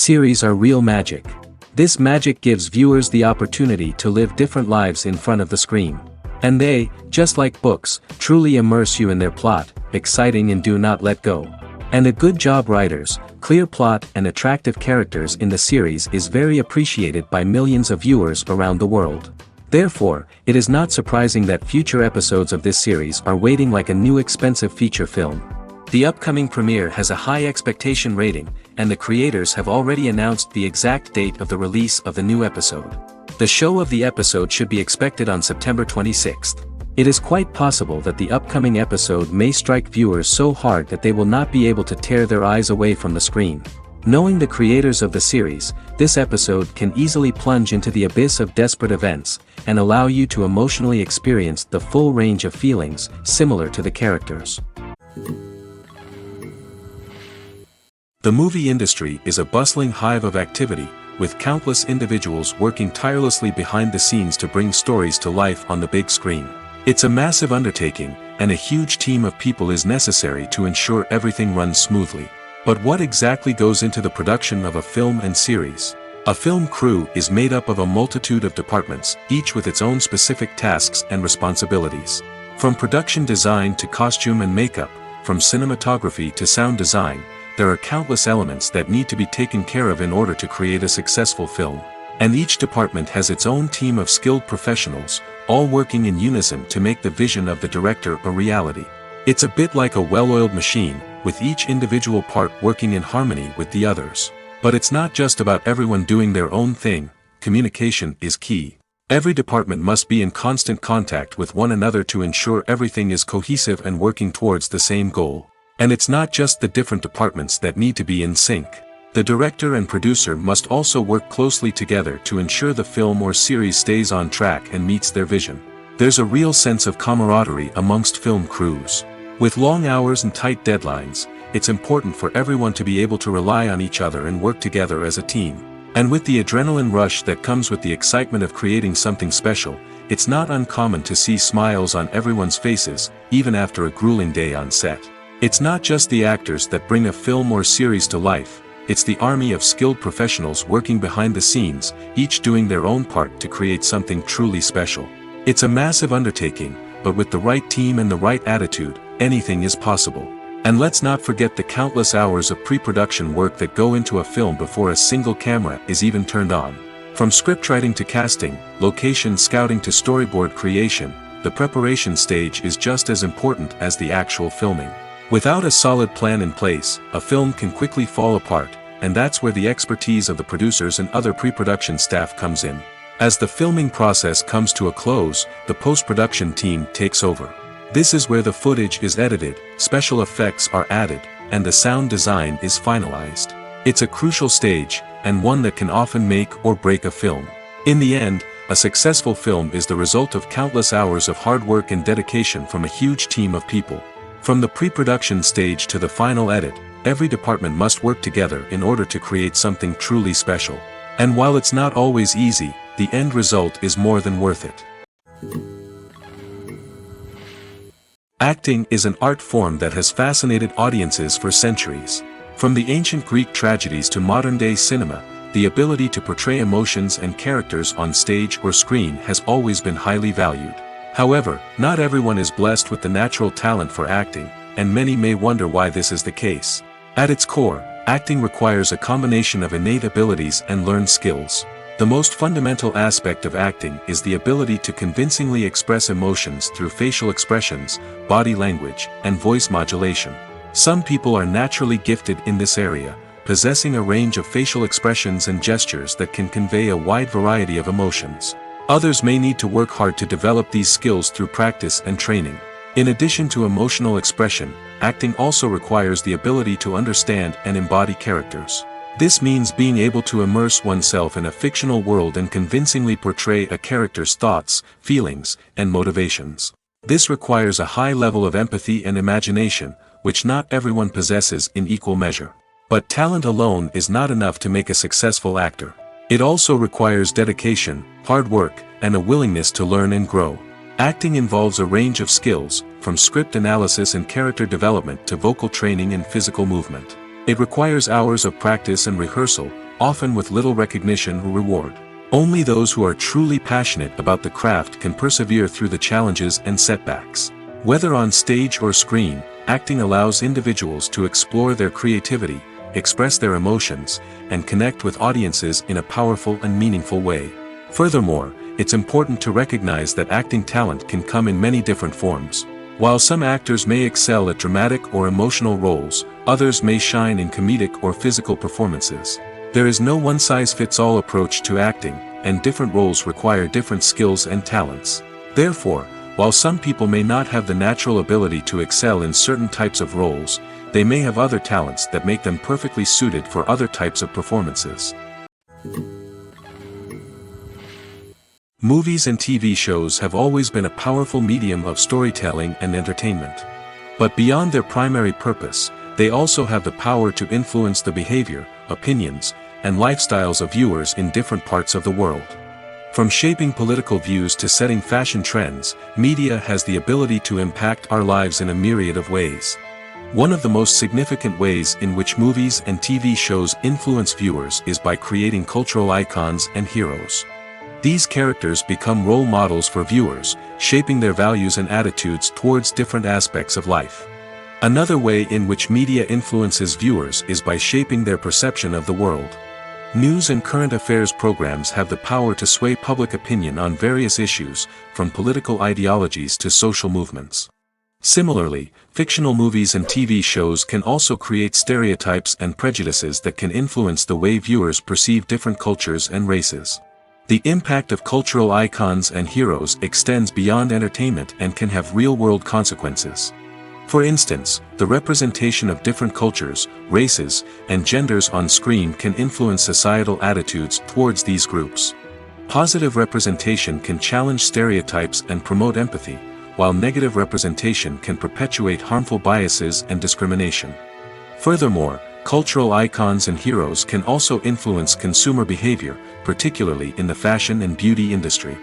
series are real magic. This magic gives viewers the opportunity to live different lives in front of the screen. And they, just like books, truly immerse you in their plot, exciting and do not let go. And a good job writers, clear plot and attractive characters in the series is very appreciated by millions of viewers around the world. Therefore, it is not surprising that future episodes of this series are waiting like a new expensive feature film. The upcoming premiere has a high expectation rating, and the creators have already announced the exact date of the release of the new episode. The show of the episode should be expected on September 26th. It is quite possible that the upcoming episode may strike viewers so hard that they will not be able to tear their eyes away from the screen. Knowing the creators of the series, this episode can easily plunge into the abyss of desperate events, and allow you to emotionally experience the full range of feelings, similar to the characters. The movie industry is a bustling hive of activity, with countless individuals working tirelessly behind the scenes to bring stories to life on the big screen. It's a massive undertaking, and a huge team of people is necessary to ensure everything runs smoothly. But what exactly goes into the production of a film and series? A film crew is made up of a multitude of departments, each with its own specific tasks and responsibilities. From production design to costume and makeup, from cinematography to sound design, there are countless elements that need to be taken care of in order to create a successful film. And each department has its own team of skilled professionals, all working in unison to make the vision of the director a reality. It's a bit like a well-oiled machine, with each individual part working in harmony with the others. But it's not just about everyone doing their own thing, communication is key. Every department must be in constant contact with one another to ensure everything is cohesive and working towards the same goal. And it's not just the different departments that need to be in sync. The director and producer must also work closely together to ensure the film or series stays on track and meets their vision. There's a real sense of camaraderie amongst film crews. With long hours and tight deadlines, it's important for everyone to be able to rely on each other and work together as a team. And with the adrenaline rush that comes with the excitement of creating something special, it's not uncommon to see smiles on everyone's faces, even after a grueling day on set. It's not just the actors that bring a film or series to life, it's the army of skilled professionals working behind the scenes, each doing their own part to create something truly special. It's a massive undertaking, but with the right team and the right attitude, anything is possible. And let's not forget the countless hours of pre-production work that go into a film before a single camera is even turned on. From scriptwriting to casting, location scouting to storyboard creation, the preparation stage is just as important as the actual filming. Without a solid plan in place, a film can quickly fall apart, and that's where the expertise of the producers and other pre-production staff comes in. As the filming process comes to a close, the post-production team takes over. This is where the footage is edited, special effects are added, and the sound design is finalized. It's a crucial stage, and one that can often make or break a film. In the end, a successful film is the result of countless hours of hard work and dedication from a huge team of people. From the pre-production stage to the final edit, every department must work together in order to create something truly special. And while it's not always easy, the end result is more than worth it. Acting is an art form that has fascinated audiences for centuries. From the ancient Greek tragedies to modern-day cinema, the ability to portray emotions and characters on stage or screen has always been highly valued. However, not everyone is blessed with the natural talent for acting, and many may wonder why this is the case. At its core, acting requires a combination of innate abilities and learned skills. The most fundamental aspect of acting is the ability to convincingly express emotions through facial expressions, body language, and voice modulation. Some people are naturally gifted in this area, possessing a range of facial expressions and gestures that can convey a wide variety of emotions. Others may need to work hard to develop these skills through practice and training. In addition to emotional expression, acting also requires the ability to understand and embody characters. This means being able to immerse oneself in a fictional world and convincingly portray a character's thoughts, feelings, and motivations. This requires a high level of empathy and imagination, which not everyone possesses in equal measure. But talent alone is not enough to make a successful actor. It also requires dedication, hard work, and a willingness to learn and grow. Acting involves a range of skills, from script analysis and character development to vocal training and physical movement. It requires hours of practice and rehearsal, often with little recognition or reward. Only those who are truly passionate about the craft can persevere through the challenges and setbacks. Whether on stage or screen, acting allows individuals to explore their creativity, express their emotions, and connect with audiences in a powerful and meaningful way. Furthermore, it's important to recognize that acting talent can come in many different forms. While some actors may excel at dramatic or emotional roles, others may shine in comedic or physical performances. There is no one-size-fits-all approach to acting, and different roles require different skills and talents. Therefore, while some people may not have the natural ability to excel in certain types of roles, they may have other talents that make them perfectly suited for other types of performances. Movies and TV shows have always been a powerful medium of storytelling and entertainment. But beyond their primary purpose, they also have the power to influence the behavior, opinions, and lifestyles of viewers in different parts of the world. From shaping political views to setting fashion trends, media has the ability to impact our lives in a myriad of ways. One of the most significant ways in which movies and TV shows influence viewers is by creating cultural icons and heroes. These characters become role models for viewers, shaping their values and attitudes towards different aspects of life. Another way in which media influences viewers is by shaping their perception of the world. News and current affairs programs have the power to sway public opinion on various issues, from political ideologies to social movements. Similarly, fictional movies and TV shows can also create stereotypes and prejudices that can influence the way viewers perceive different cultures and races. The impact of cultural icons and heroes extends beyond entertainment and can have real-world consequences. For instance, the representation of different cultures, races, and genders on screen can influence societal attitudes towards these groups. Positive representation can challenge stereotypes and promote empathy, while negative representation can perpetuate harmful biases and discrimination. Furthermore, cultural icons and heroes can also influence consumer behavior, particularly in the fashion and beauty industry.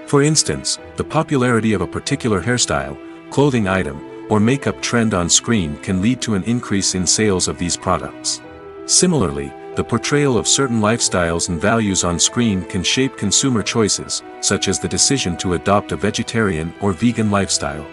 For instance, the popularity of a particular hairstyle, clothing item, or makeup trend on screen can lead to an increase in sales of these products. Similarly, the portrayal of certain lifestyles and values on screen can shape consumer choices, such as the decision to adopt a vegetarian or vegan lifestyle.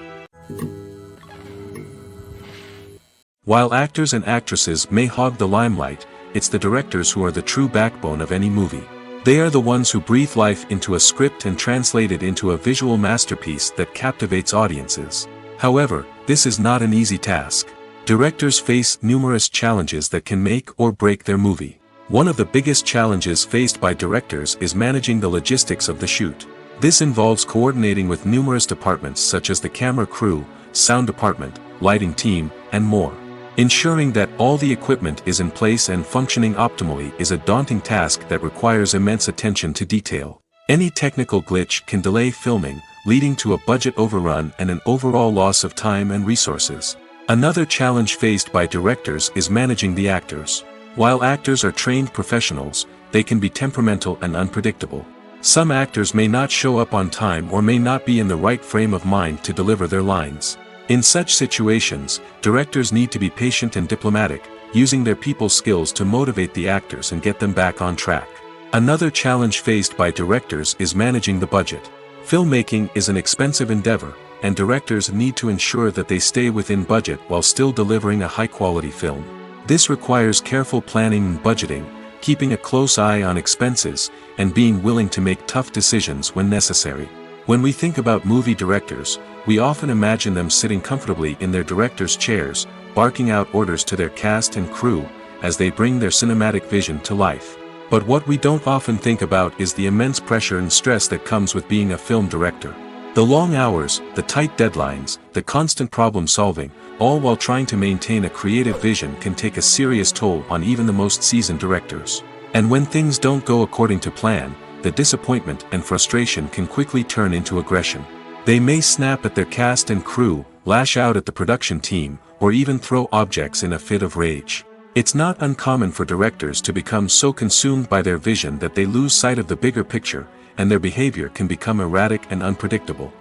While actors and actresses may hog the limelight, it's the directors who are the true backbone of any movie. They are the ones who breathe life into a script and translate it into a visual masterpiece that captivates audiences. However, this is not an easy task. Directors face numerous challenges that can make or break their movie. One of the biggest challenges faced by directors is managing the logistics of the shoot. This involves coordinating with numerous departments such as the camera crew, sound department, lighting team, and more. Ensuring that all the equipment is in place and functioning optimally is a daunting task that requires immense attention to detail. Any technical glitch can delay filming, leading to a budget overrun and an overall loss of time and resources. Another challenge faced by directors is managing the actors. While actors are trained professionals, they can be temperamental and unpredictable. Some actors may not show up on time or may not be in the right frame of mind to deliver their lines. In such situations, directors need to be patient and diplomatic, using their people skills to motivate the actors and get them back on track. Another challenge faced by directors is managing the budget. Filmmaking is an expensive endeavor, and directors need to ensure that they stay within budget while still delivering a high-quality film. This requires careful planning and budgeting, keeping a close eye on expenses, and being willing to make tough decisions when necessary. When we think about movie directors, we often imagine them sitting comfortably in their director's chairs, barking out orders to their cast and crew, as they bring their cinematic vision to life. But what we don't often think about is the immense pressure and stress that comes with being a film director. The long hours, the tight deadlines, the constant problem solving, all while trying to maintain a creative vision can take a serious toll on even the most seasoned directors. And when things don't go according to plan, the disappointment and frustration can quickly turn into aggression. They may snap at their cast and crew, lash out at the production team, or even throw objects in a fit of rage. It's not uncommon for directors to become so consumed by their vision that they lose sight of the bigger picture, and their behavior can become erratic and unpredictable.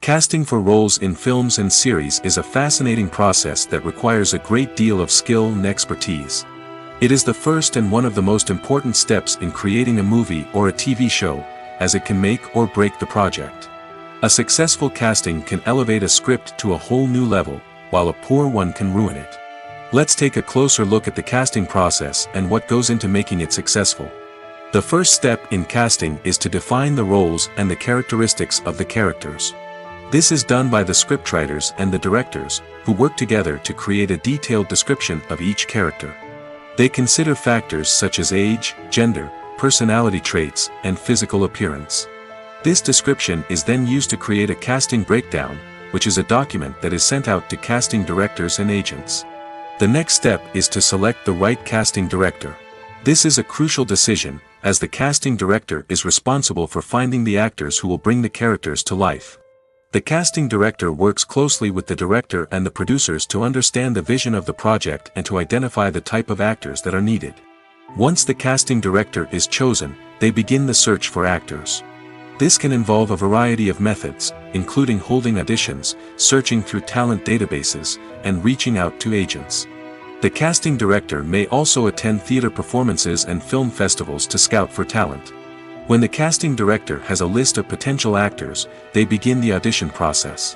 Casting for roles in films and series is a fascinating process that requires a great deal of skill and expertise. It is the first and one of the most important steps in creating a movie or a TV show, as it can make or break the project. A successful casting can elevate a script to a whole new level, while a poor one can ruin it. Let's take a closer look at the casting process and what goes into making it successful. The first step in casting is to define the roles and the characteristics of the characters. This is done by the scriptwriters and the directors, who work together to create a detailed description of each character. They consider factors such as age, gender, personality traits, and physical appearance. This description is then used to create a casting breakdown, which is a document that is sent out to casting directors and agents. The next step is to select the right casting director. This is a crucial decision, as the casting director is responsible for finding the actors who will bring the characters to life. The casting director works closely with the director and the producers to understand the vision of the project and to identify the type of actors that are needed. Once the casting director is chosen, they begin the search for actors. This can involve a variety of methods, including holding auditions, searching through talent databases, and reaching out to agents. The casting director may also attend theater performances and film festivals to scout for talent. When the casting director has a list of potential actors, they begin the audition process.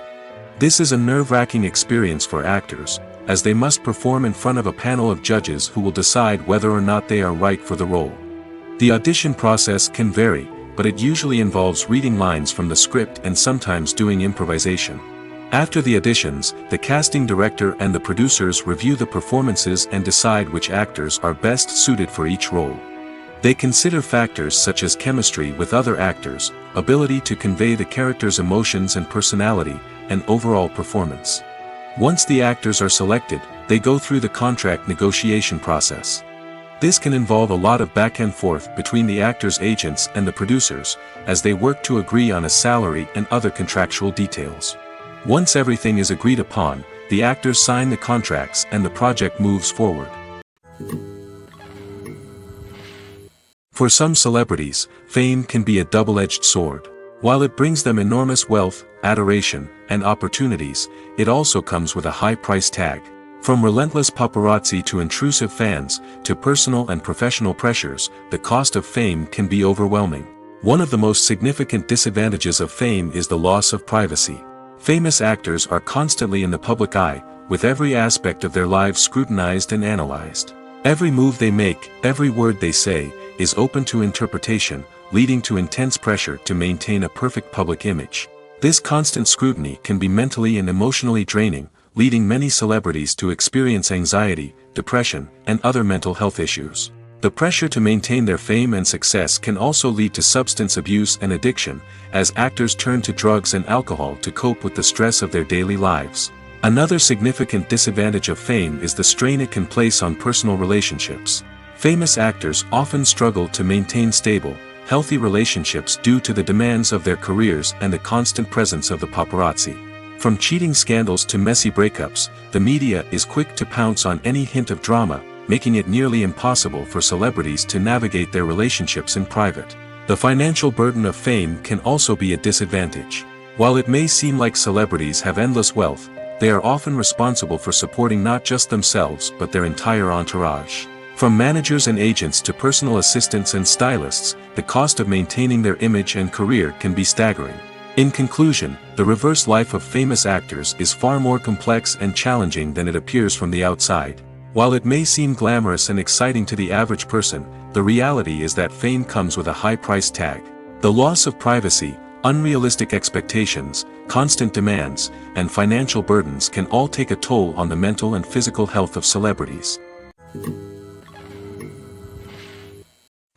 This is a nerve-wracking experience for actors, as they must perform in front of a panel of judges who will decide whether or not they are right for the role. The audition process can vary, but it usually involves reading lines from the script and sometimes doing improvisation. After the auditions, the casting director and the producers review the performances and decide which actors are best suited for each role. They consider factors such as chemistry with other actors, ability to convey the character's emotions and personality, and overall performance. Once the actors are selected, they go through the contract negotiation process. This can involve a lot of back and forth between the actors' agents and the producers, as they work to agree on a salary and other contractual details. Once everything is agreed upon, the actors sign the contracts and the project moves forward. For some celebrities, fame can be a double-edged sword. While it brings them enormous wealth, adoration, and opportunities, it also comes with a high price tag. From relentless paparazzi to intrusive fans, to personal and professional pressures, the cost of fame can be overwhelming. One of the most significant disadvantages of fame is the loss of privacy. Famous actors are constantly in the public eye, with every aspect of their lives scrutinized and analyzed. Every move they make, every word they say, is open to interpretation, leading to intense pressure to maintain a perfect public image. This constant scrutiny can be mentally and emotionally draining, leading many celebrities to experience anxiety, depression, and other mental health issues. The pressure to maintain their fame and success can also lead to substance abuse and addiction, as actors turn to drugs and alcohol to cope with the stress of their daily lives. Another significant disadvantage of fame is the strain it can place on personal relationships. Famous actors often struggle to maintain stable, healthy relationships due to the demands of their careers and the constant presence of the paparazzi. From cheating scandals to messy breakups, the media is quick to pounce on any hint of drama, making it nearly impossible for celebrities to navigate their relationships in private. The financial burden of fame can also be a disadvantage. While it may seem like celebrities have endless wealth, they are often responsible for supporting not just themselves but their entire entourage. From managers and agents to personal assistants and stylists, the cost of maintaining their image and career can be staggering. In conclusion, the reverse life of famous actors is far more complex and challenging than it appears from the outside. While it may seem glamorous and exciting to the average person, the reality is that fame comes with a high price tag. The loss of privacy, unrealistic expectations, constant demands, and financial burdens can all take a toll on the mental and physical health of celebrities.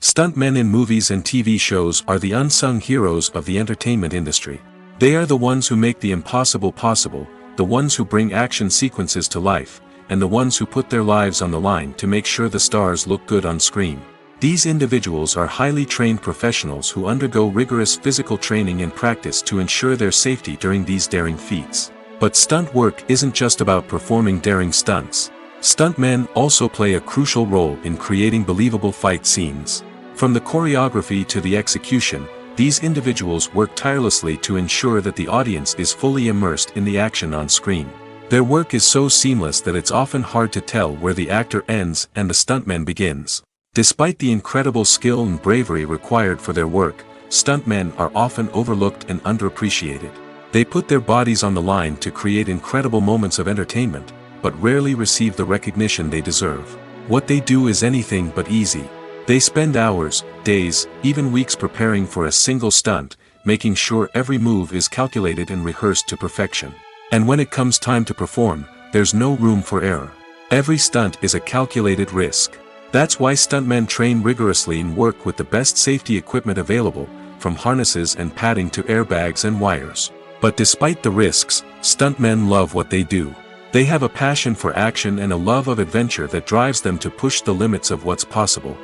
Stuntmen in movies and TV shows are the unsung heroes of the entertainment industry. They are the ones who make the impossible possible, the ones who bring action sequences to life, and the ones who put their lives on the line to make sure the stars look good on screen. These individuals are highly trained professionals who undergo rigorous physical training and practice to ensure their safety during these daring feats. But stunt work isn't just about performing daring stunts. Stuntmen also play a crucial role in creating believable fight scenes. From the choreography to the execution, These individuals work tirelessly to ensure that the audience is fully immersed in the action on screen. Their work is so seamless that it's often hard to tell where the actor ends and the stuntman begins. Despite the incredible skill and bravery required for their work, stuntmen are often overlooked and underappreciated. They put their bodies on the line to create incredible moments of entertainment, but rarely receive the recognition they deserve. What they do is anything but easy. They spend hours, days, even weeks preparing for a single stunt, making sure every move is calculated and rehearsed to perfection. And when it comes time to perform, there's no room for error. Every stunt is a calculated risk. That's why stuntmen train rigorously and work with the best safety equipment available, from harnesses and padding to airbags and wires. But despite the risks, stuntmen love what they do. They have a passion for action and a love of adventure that drives them to push the limits of what's possible.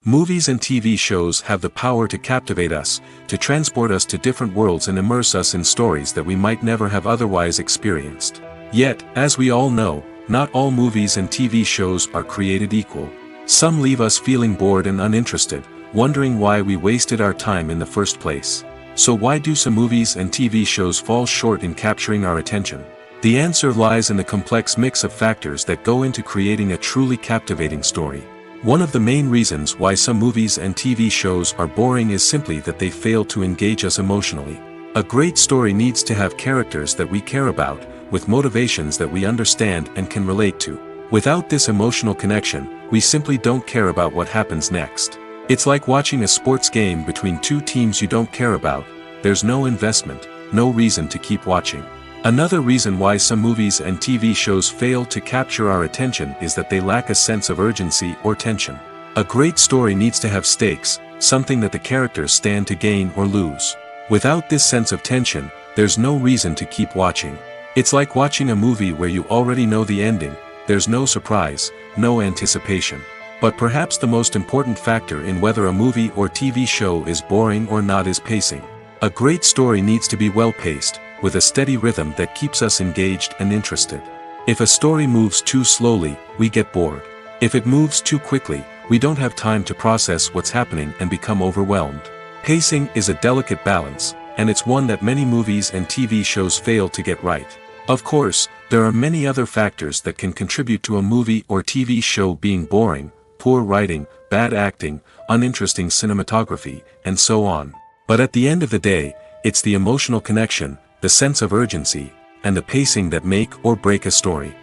Movies and TV shows have the power to captivate us, to transport us to different worlds and immerse us in stories that we might never have otherwise experienced. Yet, as we all know, not all movies and TV shows are created equal. Some leave us feeling bored and uninterested, wondering why we wasted our time in the first place. So why do some movies and TV shows fall short in capturing our attention? The answer lies in the complex mix of factors that go into creating a truly captivating story. One of the main reasons why some movies and TV shows are boring is simply that they fail to engage us emotionally. A great story needs to have characters that we care about, with motivations that we understand and can relate to. Without this emotional connection, we simply don't care about what happens next. It's like watching a sports game between two teams you don't care about. There's no investment, no reason to keep watching. Another reason why some movies and TV shows fail to capture our attention is that they lack a sense of urgency or tension. A great story needs to have stakes, something that the characters stand to gain or lose. Without this sense of tension, there's no reason to keep watching. It's like watching a movie where you already know the ending, there's no surprise, no anticipation. But perhaps the most important factor in whether a movie or TV show is boring or not is pacing. A great story needs to be well-paced, with a steady rhythm that keeps us engaged and interested. If a story moves too slowly, we get bored. If it moves too quickly, we don't have time to process what's happening and become overwhelmed. Pacing is a delicate balance, and it's one that many movies and TV shows fail to get right. Of course, there are many other factors that can contribute to a movie or TV show being boring: poor writing, bad acting, uninteresting cinematography, and so on. But at the end of the day, it's the emotional connection, the sense of urgency, and the pacing that make or break a story.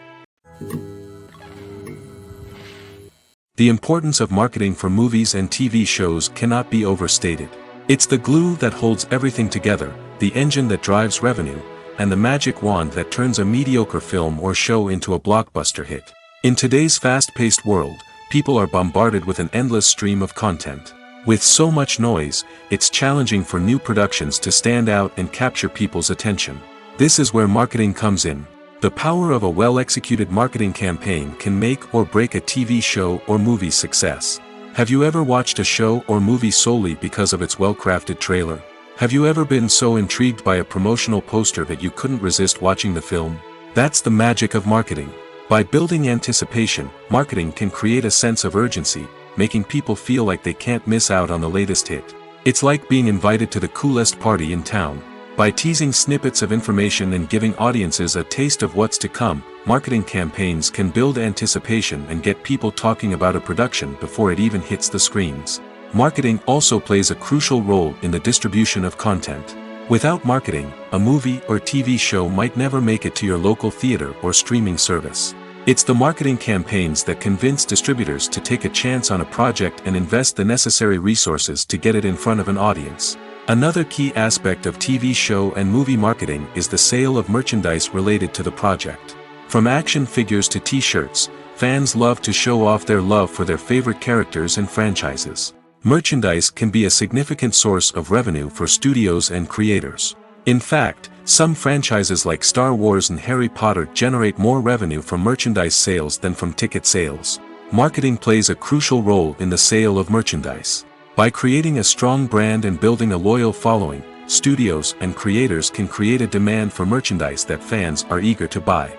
The importance of marketing for movies and TV shows cannot be overstated. It's the glue that holds everything together, the engine that drives revenue, and the magic wand that turns a mediocre film or show into a blockbuster hit. In today's fast-paced world, people are bombarded with an endless stream of content. With so much noise, it's challenging for new productions to stand out and capture people's attention. This is where marketing comes in. The power of a well-executed marketing campaign can make or break a TV show or movie's success. Have you ever watched a show or movie solely because of its well-crafted trailer? Have you ever been so intrigued by a promotional poster that you couldn't resist watching the film? That's the magic of marketing. By building anticipation, marketing can create a sense of urgency, making people feel like they can't miss out on the latest hit. It's like being invited to the coolest party in town. By teasing snippets of information and giving audiences a taste of what's to come, marketing campaigns can build anticipation and get people talking about a production before it even hits the screens. Marketing also plays a crucial role in the distribution of content. Without marketing, a movie or TV show might never make it to your local theater or streaming service. It's the marketing campaigns that convince distributors to take a chance on a project and invest the necessary resources to get it in front of an audience. Another key aspect of TV show and movie marketing is the sale of merchandise related to the project. From action figures to t-shirts, fans love to show off their love for their favorite characters and franchises. Merchandise can be a significant source of revenue for studios and creators. In fact, some franchises like Star Wars and Harry Potter generate more revenue from merchandise sales than from ticket sales. Marketing plays a crucial role in the sale of merchandise. By creating a strong brand and building a loyal following, studios and creators can create a demand for merchandise that fans are eager to buy.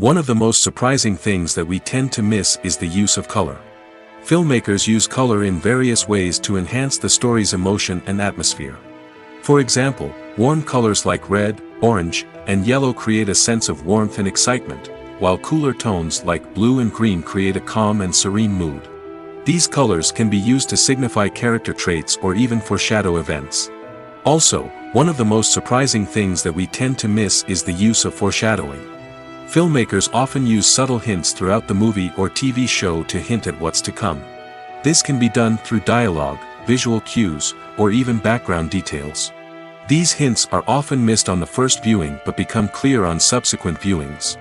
One of the most surprising things that we tend to miss is the use of color. Filmmakers use color in various ways to enhance the story's emotion and atmosphere. For example, warm colors like red, orange, and yellow create a sense of warmth and excitement, while cooler tones like blue and green create a calm and serene mood. These colors can be used to signify character traits or even foreshadow events. Also, one of the most surprising things that we tend to miss is the use of foreshadowing. Filmmakers often use subtle hints throughout the movie or TV show to hint at what's to come. This can be done through dialogue, visual cues, or even background details. These hints are often missed on the first viewing but become clear on subsequent viewings.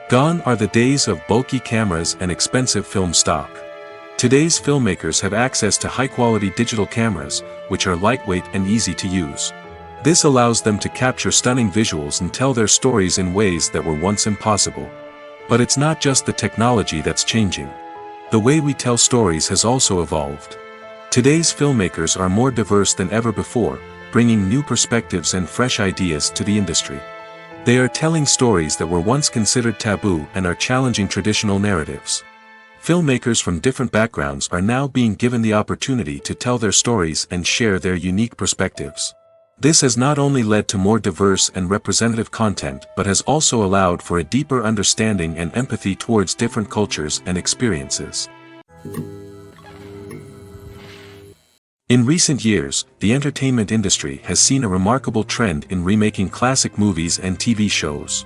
Gone are the days of bulky cameras and expensive film stock. Today's filmmakers have access to high-quality digital cameras, which are lightweight and easy to use. This allows them to capture stunning visuals and tell their stories in ways that were once impossible. But it's not just the technology that's changing. The way we tell stories has also evolved. Today's filmmakers are more diverse than ever before, bringing new perspectives and fresh ideas to the industry. They are telling stories that were once considered taboo and are challenging traditional narratives. Filmmakers from different backgrounds are now being given the opportunity to tell their stories and share their unique perspectives. This has not only led to more diverse and representative content but has also allowed for a deeper understanding and empathy towards different cultures and experiences. In recent years, the entertainment industry has seen a remarkable trend in remaking classic movies and TV shows.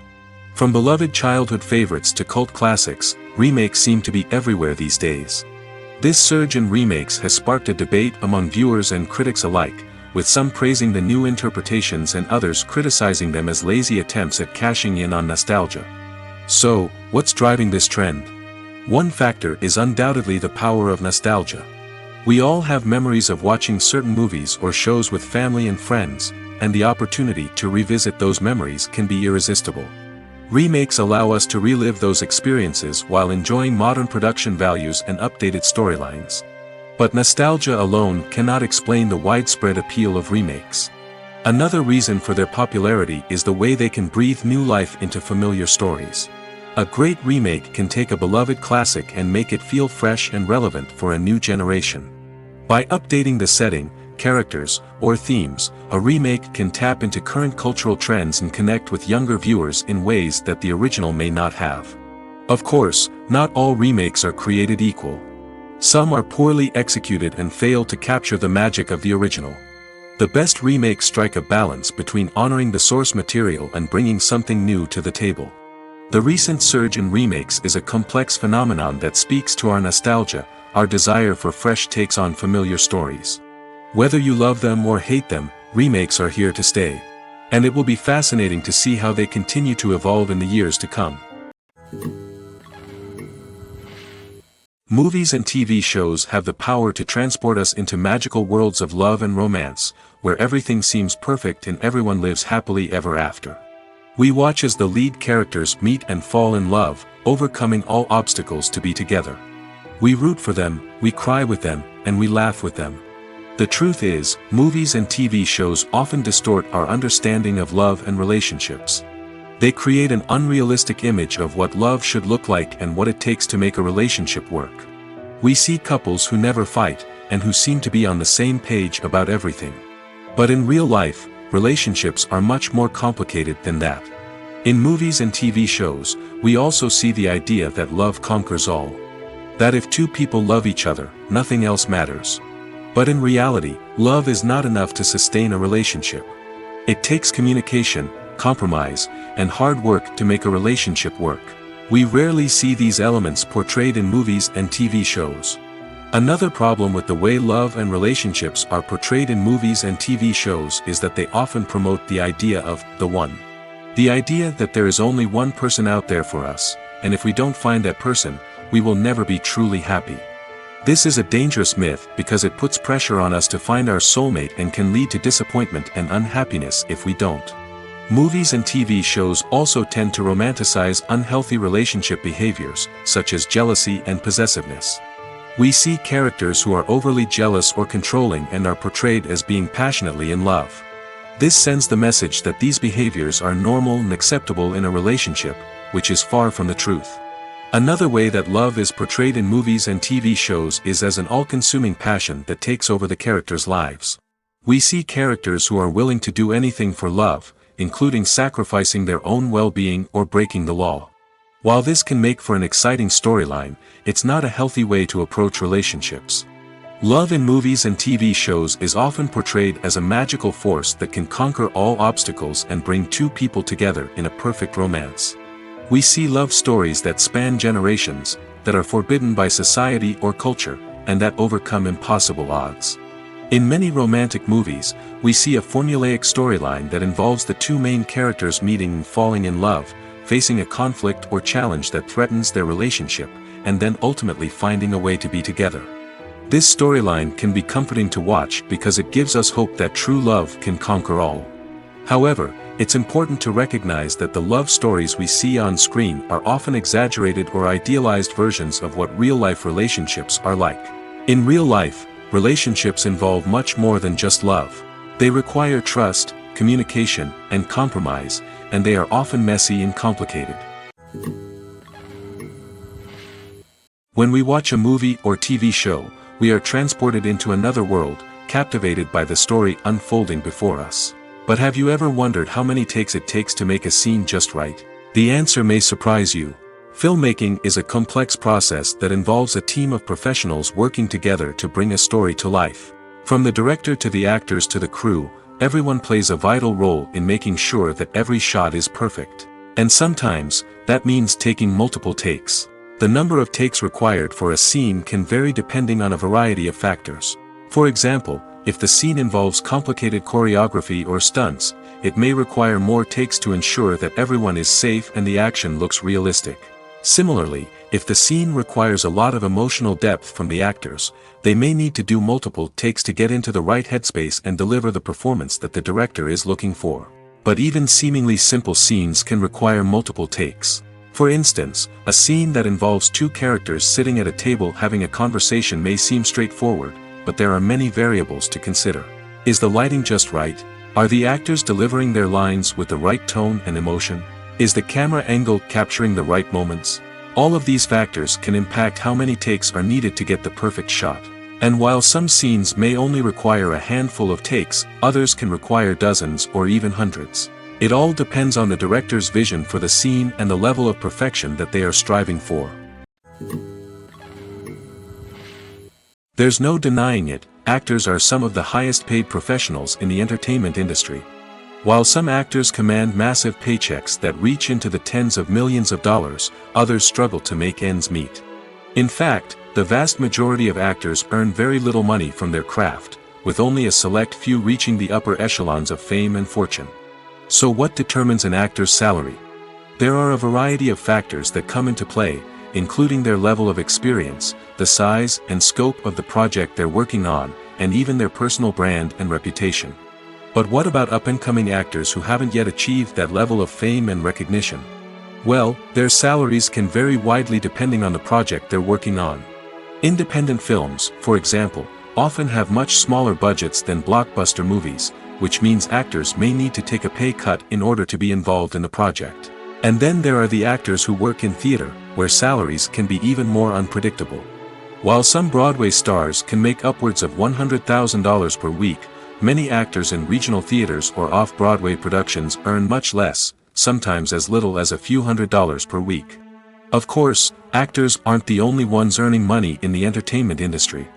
From beloved childhood favorites to cult classics, remakes seem to be everywhere these days. This surge in remakes has sparked a debate among viewers and critics alike, with some praising the new interpretations and others criticizing them as lazy attempts at cashing in on nostalgia. So, what's driving this trend? One factor is undoubtedly the power of nostalgia. We all have memories of watching certain movies or shows with family and friends, and the opportunity to revisit those memories can be irresistible. Remakes allow us to relive those experiences while enjoying modern production values and updated storylines. But nostalgia alone cannot explain the widespread appeal of remakes. Another reason for their popularity is the way they can breathe new life into familiar stories. A great remake can take a beloved classic and make it feel fresh and relevant for a new generation. By updating the setting, characters, or themes, a remake can tap into current cultural trends and connect with younger viewers in ways that the original may not have. Of course, not all remakes are created equal. Some are poorly executed and fail to capture the magic of the original. The best remakes strike a balance between honoring the source material and bringing something new to the table. The recent surge in remakes is a complex phenomenon that speaks to our nostalgia, our desire for fresh takes on familiar stories. Whether you love them or hate them, remakes are here to stay. And it will be fascinating to see how they continue to evolve in the years to come. Movies and TV shows have the power to transport us into magical worlds of love and romance, where everything seems perfect and everyone lives happily ever after. We watch as the lead characters meet and fall in love, overcoming all obstacles to be together. We root for them, we cry with them, and we laugh with them. The truth is, movies and TV shows often distort our understanding of love and relationships. They create an unrealistic image of what love should look like and what it takes to make a relationship work. We see couples who never fight, and who seem to be on the same page about everything. But in real life, relationships are much more complicated than that. In movies and TV shows, we also see the idea that love conquers all. That if two people love each other, nothing else matters. But in reality, love is not enough to sustain a relationship. It takes communication, compromise, and hard work to make a relationship work. We rarely see these elements portrayed in movies and TV shows. Another problem with the way love and relationships are portrayed in movies and TV shows is that they often promote the idea of the one. The idea that there is only one person out there for us, and if we don't find that person, we will never be truly happy. This is a dangerous myth because it puts pressure on us to find our soulmate and can lead to disappointment and unhappiness if we don't. Movies and TV shows also tend to romanticize unhealthy relationship behaviors, such as jealousy and possessiveness. We see characters who are overly jealous or controlling and are portrayed as being passionately in love. This sends the message that these behaviors are normal and acceptable in a relationship, which is far from the truth. Another way that love is portrayed in movies and TV shows is as an all-consuming passion that takes over the characters' lives. We see characters who are willing to do anything for love, including sacrificing their own well-being or breaking the law. While this can make for an exciting storyline, it's not a healthy way to approach relationships. Love in movies and TV shows is often portrayed as a magical force that can conquer all obstacles and bring two people together in a perfect romance. We see love stories that span generations, that are forbidden by society or culture, and that overcome impossible odds. In many romantic movies, we see a formulaic storyline that involves the two main characters meeting and falling in love, facing a conflict or challenge that threatens their relationship, and then ultimately finding a way to be together. This storyline can be comforting to watch because it gives us hope that true love can conquer all. However, it's important to recognize that the love stories we see on screen are often exaggerated or idealized versions of what real-life relationships are like. In real life, relationships involve much more than just love. They require trust, communication, and compromise, and they are often messy and complicated. When we watch a movie or TV show, we are transported into another world, captivated by the story unfolding before us. But have you ever wondered how many takes it takes to make a scene just right? The answer may surprise you. Filmmaking is a complex process that involves a team of professionals working together to bring a story to life. From the director to the actors to the crew, everyone plays a vital role in making sure that every shot is perfect. And sometimes, that means taking multiple takes. The number of takes required for a scene can vary depending on a variety of factors. For example, if the scene involves complicated choreography or stunts, it may require more takes to ensure that everyone is safe and the action looks realistic. Similarly, if the scene requires a lot of emotional depth from the actors, they may need to do multiple takes to get into the right headspace and deliver the performance that the director is looking for. But even seemingly simple scenes can require multiple takes. For instance, a scene that involves two characters sitting at a table having a conversation may seem straightforward, but there are many variables to consider. Is the lighting just right? Are the actors delivering their lines with the right tone and emotion? Is the camera angle capturing the right moments? All of these factors can impact how many takes are needed to get the perfect shot. And while some scenes may only require a handful of takes, others can require dozens or even hundreds. It all depends on the director's vision for the scene and the level of perfection that they are striving for. There's no denying it, actors are some of the highest paid professionals in the entertainment industry. While some actors command massive paychecks that reach into the tens of millions of dollars, others struggle to make ends meet. In fact, the vast majority of actors earn very little money from their craft, with only a select few reaching the upper echelons of fame and fortune. So what determines an actor's salary? There are a variety of factors that come into play, including their level of experience, the size and scope of the project they're working on, and even their personal brand and reputation. But what about up-and-coming actors who haven't yet achieved that level of fame and recognition? Well, their salaries can vary widely depending on the project they're working on. Independent films, for example, often have much smaller budgets than blockbuster movies, which means actors may need to take a pay cut in order to be involved in the project. And then there are the actors who work in theater, where salaries can be even more unpredictable. While some Broadway stars can make upwards of $100,000 per week, many actors in regional theaters or off-Broadway productions earn much less, sometimes as little as a few $100s per week. Of course, actors aren't the only ones earning money in the entertainment industry.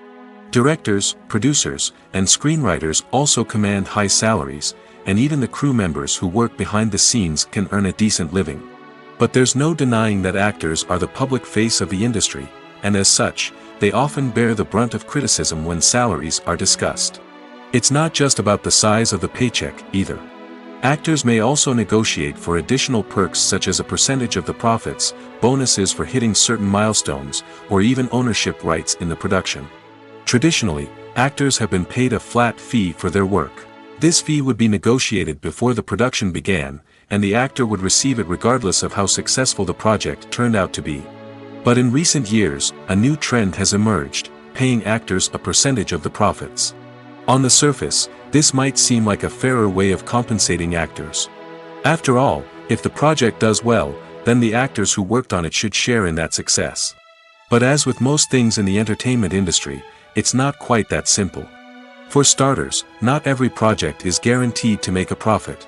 Directors, producers, and screenwriters also command high salaries, and even the crew members who work behind the scenes can earn a decent living. But there's no denying that actors are the public face of the industry, and as such, they often bear the brunt of criticism when salaries are discussed. It's not just about the size of the paycheck, either. Actors may also negotiate for additional perks such as a percentage of the profits, bonuses for hitting certain milestones, or even ownership rights in the production. Traditionally, actors have been paid a flat fee for their work. This fee would be negotiated before the production began, and the actor would receive it regardless of how successful the project turned out to be. But in recent years, a new trend has emerged, paying actors a percentage of the profits. On the surface, This might seem like a fairer way of compensating actors. After all, if the project does well, then the actors who worked on it should share in that success. But as with most things in the entertainment industry, it's not quite that simple. For starters, not every project is guaranteed to make a profit.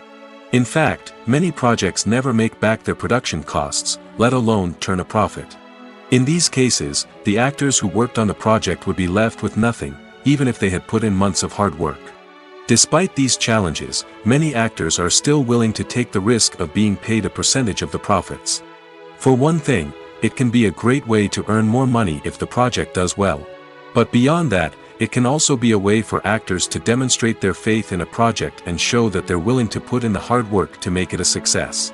In fact, many projects never make back their production costs, let alone turn a profit. In these cases, the actors who worked on the project would be left with nothing, even if they had put in months of hard work. Despite these challenges, many actors are still willing to take the risk of being paid a percentage of the profits. For one thing, it can be a great way to earn more money if the project does well. But beyond that, it can also be a way for actors to demonstrate their faith in a project and show that they're willing to put in the hard work to make it a success.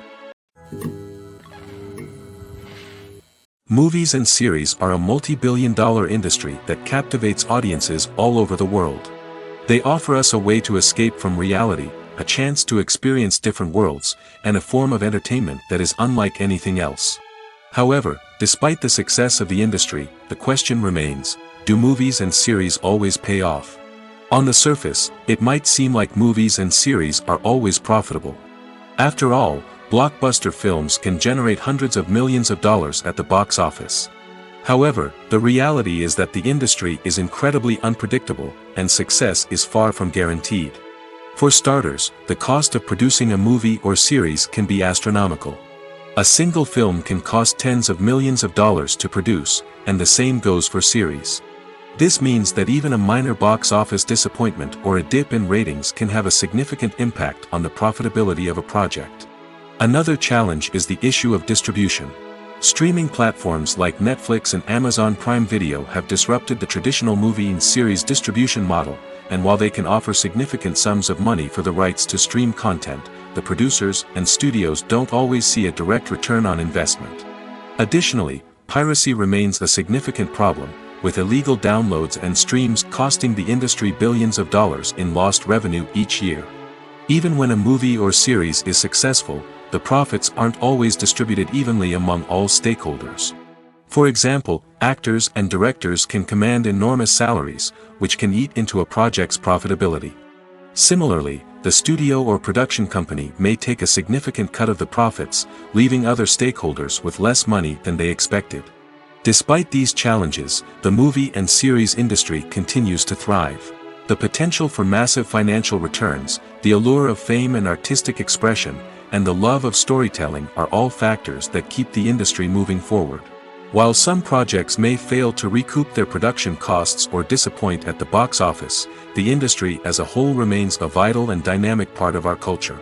Movies and series are a multi-billion-dollar industry that captivates audiences all over the world. They offer us a way to escape from reality, a chance to experience different worlds, and a form of entertainment that is unlike anything else. However, despite the success of the industry, the question remains, do movies and series always pay off? On the surface, it might seem like movies and series are always profitable. After all, blockbuster films can generate hundreds of millions of dollars at the box office. However, the reality is that the industry is incredibly unpredictable, and success is far from guaranteed. For starters, the cost of producing a movie or series can be astronomical. A single film can cost tens of millions of dollars to produce, and the same goes for series. This means that even a minor box office disappointment or a dip in ratings can have a significant impact on the profitability of a project. Another challenge is the issue of distribution. Streaming platforms like Netflix and Amazon Prime Video have disrupted the traditional movie and series distribution model, and while they can offer significant sums of money for the rights to stream content, the producers and studios don't always see a direct return on investment. Additionally, piracy remains a significant problem, with illegal downloads and streams costing the industry billions of dollars in lost revenue each year. Even when a movie or series is successful, the profits aren't always distributed evenly among all stakeholders. For example, actors and directors can command enormous salaries, which can eat into a project's profitability. Similarly, the studio or production company may take a significant cut of the profits, leaving other stakeholders with less money than they expected. Despite these challenges, the movie and series industry continues to thrive. The potential for massive financial returns, the allure of fame and artistic expression, and the love of storytelling are all factors that keep the industry moving forward. While some projects may fail to recoup their production costs or disappoint at the box office, the industry as a whole remains a vital and dynamic part of our culture.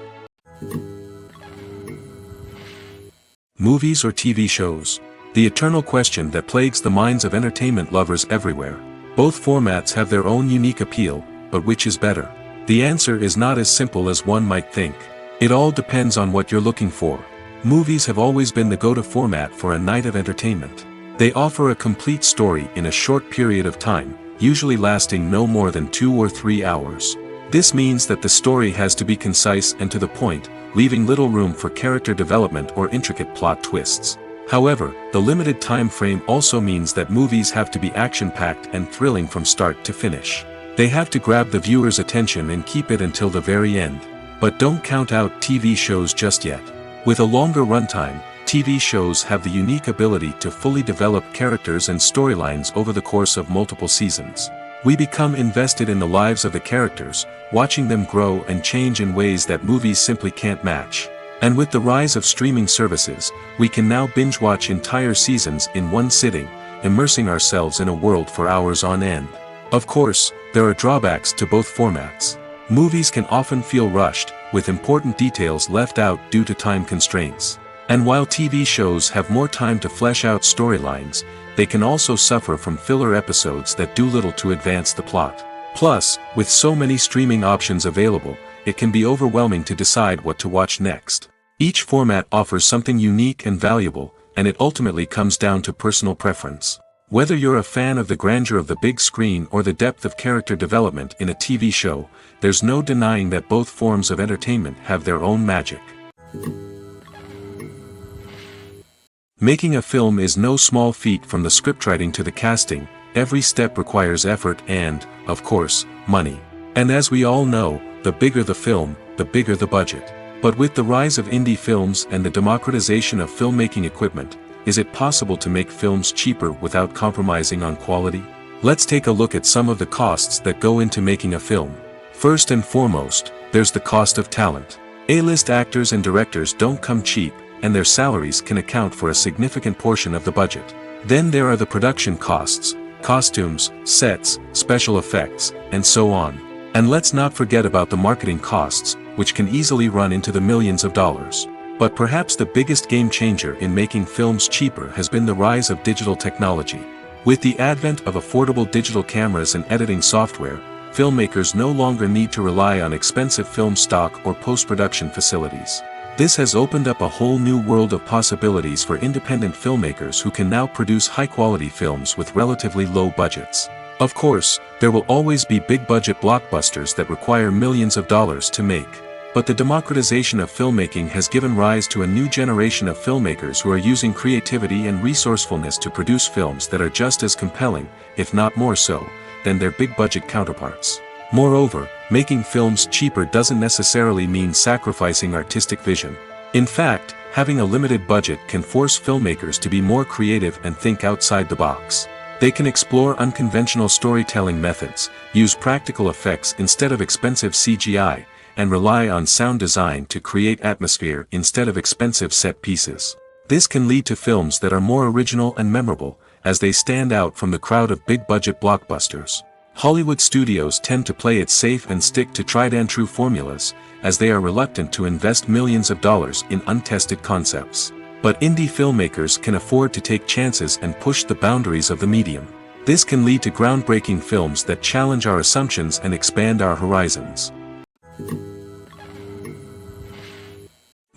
Movies or TV shows? The eternal question that plagues the minds of entertainment lovers everywhere. Both formats have their own unique appeal, but which is better? The answer is not as simple as one might think. It all depends on what you're looking for. Movies have always been the go-to format for a night of entertainment. They offer a complete story in a short period of time, usually lasting no more than 2 or 3 hours. This means that the story has to be concise and to the point, leaving little room for character development or intricate plot twists. However, the limited time frame also means that movies have to be action-packed and thrilling from start to finish. They have to grab the viewer's attention and keep it until the very end. But don't count out TV shows just yet. With a longer runtime, TV shows have the unique ability to fully develop characters and storylines over the course of multiple seasons. We become invested in the lives of the characters, watching them grow and change in ways that movies simply can't match. And with the rise of streaming services, we can now binge-watch entire seasons in one sitting, immersing ourselves in a world for hours on end. Of course, there are drawbacks to both formats. Movies can often feel rushed, with important details left out due to time constraints. And while TV shows have more time to flesh out storylines, they can also suffer from filler episodes that do little to advance the plot. Plus, with so many streaming options available, it can be overwhelming to decide what to watch next. Each format offers something unique and valuable, and it ultimately comes down to personal preference. Whether you're a fan of the grandeur of the big screen or the depth of character development in a TV show, there's no denying that both forms of entertainment have their own magic. Making a film is no small feat. From the scriptwriting to the casting, every step requires effort and, of course, money. And as we all know, the bigger the film, the bigger the budget. But with the rise of indie films and the democratization of filmmaking equipment, is it possible to make films cheaper without compromising on quality? Let's take a look at some of the costs that go into making a film. First and foremost, there's the cost of talent. A-list actors and directors don't come cheap, and their salaries can account for a significant portion of the budget. Then there are the production costs, costumes, sets, special effects, and so on. And let's not forget about the marketing costs, which can easily run into the millions of dollars. But perhaps the biggest game changer in making films cheaper has been the rise of digital technology. With the advent of affordable digital cameras and editing software, filmmakers no longer need to rely on expensive film stock or post-production facilities. This has opened up a whole new world of possibilities for independent filmmakers who can now produce high-quality films with relatively low budgets. Of course, there will always be big-budget blockbusters that require millions of dollars to make. But the democratization of filmmaking has given rise to a new generation of filmmakers who are using creativity and resourcefulness to produce films that are just as compelling, if not more so, than their big-budget counterparts. Moreover, making films cheaper doesn't necessarily mean sacrificing artistic vision. In fact, having a limited budget can force filmmakers to be more creative and think outside the box. They can explore unconventional storytelling methods, use practical effects instead of expensive CGI, and rely on sound design to create atmosphere instead of expensive set pieces. This can lead to films that are more original and memorable, as they stand out from the crowd of big-budget blockbusters. Hollywood studios tend to play it safe and stick to tried-and-true formulas, as they are reluctant to invest millions of dollars in untested concepts. But indie filmmakers can afford to take chances and push the boundaries of the medium. This can lead to groundbreaking films that challenge our assumptions and expand our horizons.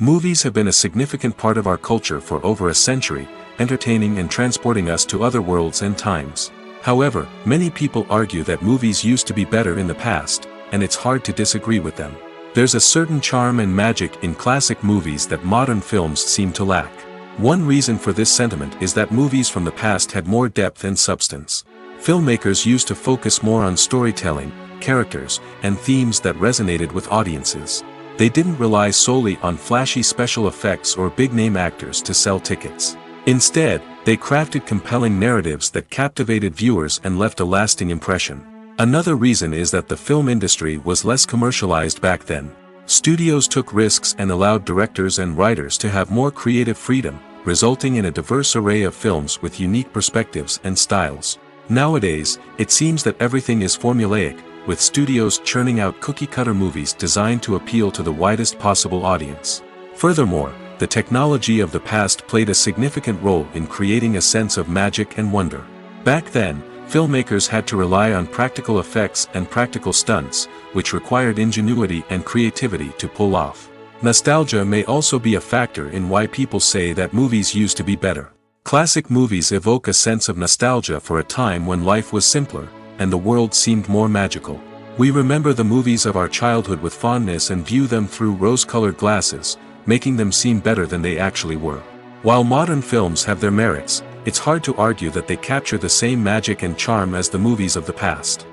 Movies have been a significant part of our culture for over a century, entertaining and transporting us to other worlds and times. However, many people argue that movies used to be better in the past, and it's hard to disagree with them. There's a certain charm and magic in classic movies that modern films seem to lack. One reason for this sentiment is that movies from the past had more depth and substance. Filmmakers used to focus more on storytelling, characters, and themes that resonated with audiences. They didn't rely solely on flashy special effects or big-name actors to sell tickets. Instead, they crafted compelling narratives that captivated viewers and left a lasting impression. Another reason is that the film industry was less commercialized back then. Studios took risks and allowed directors and writers to have more creative freedom, resulting in a diverse array of films with unique perspectives and styles. Nowadays, it seems that everything is formulaic, with studios churning out cookie-cutter movies designed to appeal to the widest possible audience. Furthermore, the technology of the past played a significant role in creating a sense of magic and wonder. Back then, filmmakers had to rely on practical effects and practical stunts, which required ingenuity and creativity to pull off. Nostalgia may also be a factor in why people say that movies used to be better. Classic movies evoke a sense of nostalgia for a time when life was simpler, and the world seemed more magical. We remember the movies of our childhood with fondness and view them through rose-colored glasses, making them seem better than they actually were. While modern films have their merits, it's hard to argue that they capture the same magic and charm as the movies of the past.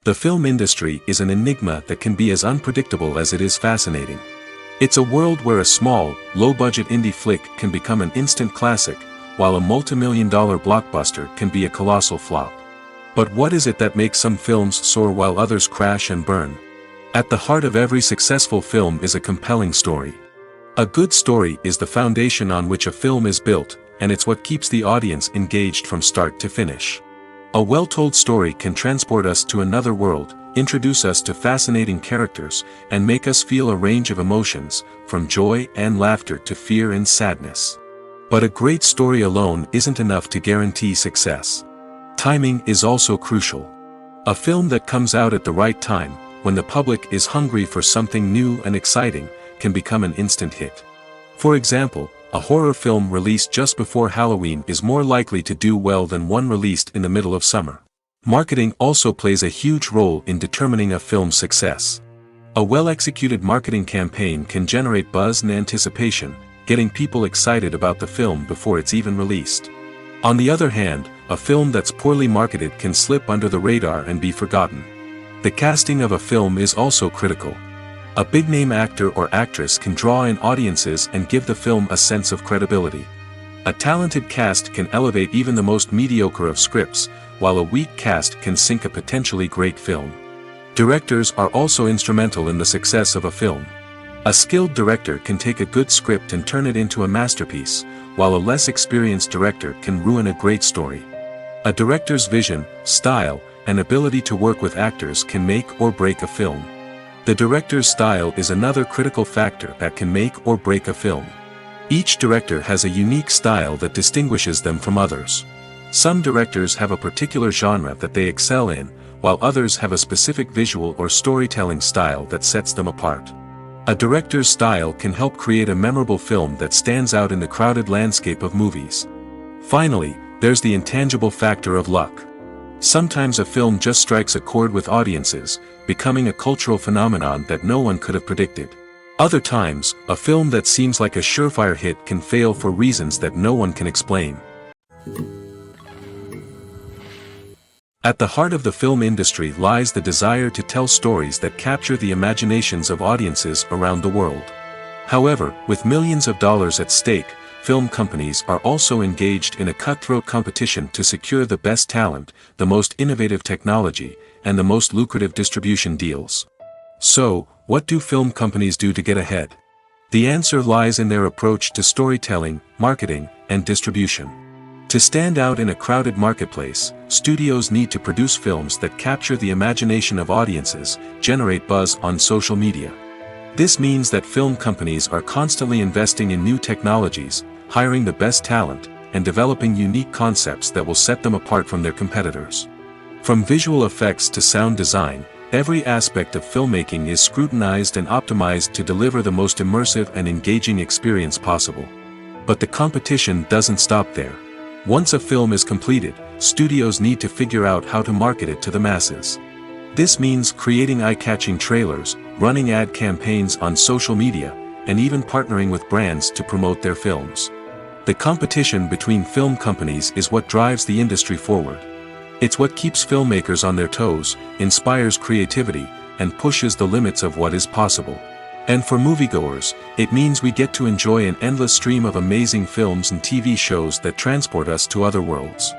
The film industry is an enigma that can be as unpredictable as it is fascinating. It's a world where a small, low-budget indie flick can become an instant classic, while a multi-million-dollar blockbuster can be a colossal flop. But what is it that makes some films soar while others crash and burn? At the heart of every successful film is a compelling story. A good story is the foundation on which a film is built, and it's what keeps the audience engaged from start to finish. A well-told story can transport us to another world, introduce us to fascinating characters, and make us feel a range of emotions, from joy and laughter to fear and sadness. But a great story alone isn't enough to guarantee success. Timing is also crucial. A film that comes out at the right time, when the public is hungry for something new and exciting, can become an instant hit. For example, a horror film released just before Halloween is more likely to do well than one released in the middle of summer. Marketing also plays a huge role in determining a film's success. A well-executed marketing campaign can generate buzz and anticipation, getting people excited about the film before it's even released. On the other hand, a film that's poorly marketed can slip under the radar and be forgotten. The casting of a film is also critical. A big-name actor or actress can draw in audiences and give the film a sense of credibility. A talented cast can elevate even the most mediocre of scripts, while a weak cast can sink a potentially great film. Directors are also instrumental in the success of a film. A skilled director can take a good script and turn it into a masterpiece, while a less experienced director can ruin a great story. A director's vision, style, and ability to work with actors can make or break a film. The director's style is another critical factor that can make or break a film. Each director has a unique style that distinguishes them from others. Some directors have a particular genre that they excel in, while others have a specific visual or storytelling style that sets them apart. A director's style can help create a memorable film that stands out in the crowded landscape of movies. Finally, there's the intangible factor of luck. Sometimes a film just strikes a chord with audiences, becoming a cultural phenomenon that no one could have predicted. Other times, a film that seems like a surefire hit can fail for reasons that no one can explain. At the heart of the film industry lies the desire to tell stories that capture the imaginations of audiences around the world. However, with millions of dollars at stake, film companies are also engaged in a cutthroat competition to secure the best talent, the most innovative technology, and the most lucrative distribution deals. So, what do film companies do to get ahead? The answer lies in their approach to storytelling, marketing, and distribution. To stand out in a crowded marketplace, studios need to produce films that capture the imagination of audiences, generate buzz on social media. This means that film companies are constantly investing in new technologies, hiring the best talent, and developing unique concepts that will set them apart from their competitors. From visual effects to sound design, every aspect of filmmaking is scrutinized and optimized to deliver the most immersive and engaging experience possible. But the competition doesn't stop there. Once a film is completed, studios need to figure out how to market it to the masses. This means creating eye-catching trailers, running ad campaigns on social media, and even partnering with brands to promote their films. The competition between film companies is what drives the industry forward. It's what keeps filmmakers on their toes, inspires creativity, and pushes the limits of what is possible. And for moviegoers, it means we get to enjoy an endless stream of amazing films and TV shows that transport us to other worlds.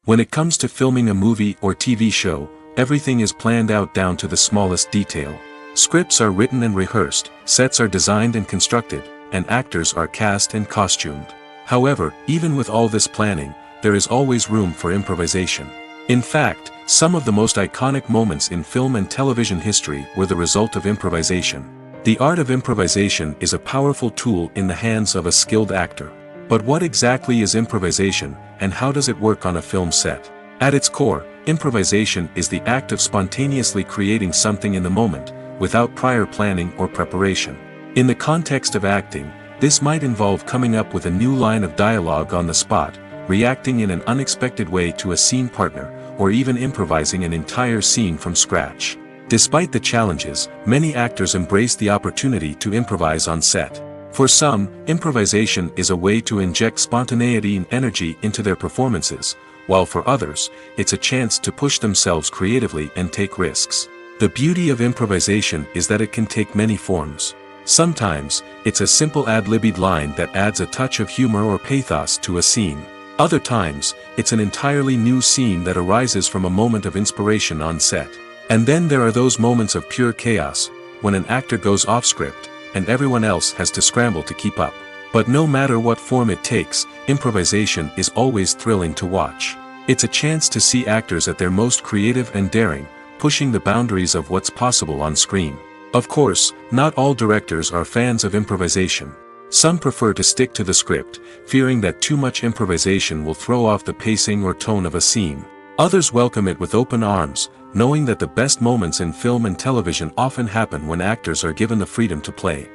When it comes to filming a movie or TV show, everything is planned out down to the smallest detail. Scripts are written and rehearsed, sets are designed and constructed, and actors are cast and costumed. However, even with all this planning, there is always room for improvisation. In fact, some of the most iconic moments in film and television history were the result of improvisation. The art of improvisation is a powerful tool in the hands of a skilled actor. But what exactly is improvisation, and how does it work on a film set? At its core, improvisation is the act of spontaneously creating something in the moment, without prior planning or preparation. In the context of acting, this might involve coming up with a new line of dialogue on the spot, reacting in an unexpected way to a scene partner, or even improvising an entire scene from scratch. Despite the challenges, many actors embrace the opportunity to improvise on set. For some, improvisation is a way to inject spontaneity and energy into their performances, while for others, it's a chance to push themselves creatively and take risks. The beauty of improvisation is that it can take many forms. Sometimes, it's a simple ad-libbed line that adds a touch of humor or pathos to a scene. Other times, it's an entirely new scene that arises from a moment of inspiration on set. And then there are those moments of pure chaos, when an actor goes off script, and everyone else has to scramble to keep up. But no matter what form it takes, improvisation is always thrilling to watch. It's a chance to see actors at their most creative and daring, pushing the boundaries of what's possible on screen. Of course, not all directors are fans of improvisation. Some prefer to stick to the script, fearing that too much improvisation will throw off the pacing or tone of a scene. Others welcome it with open arms, knowing that the best moments in film and television often happen when actors are given the freedom to play.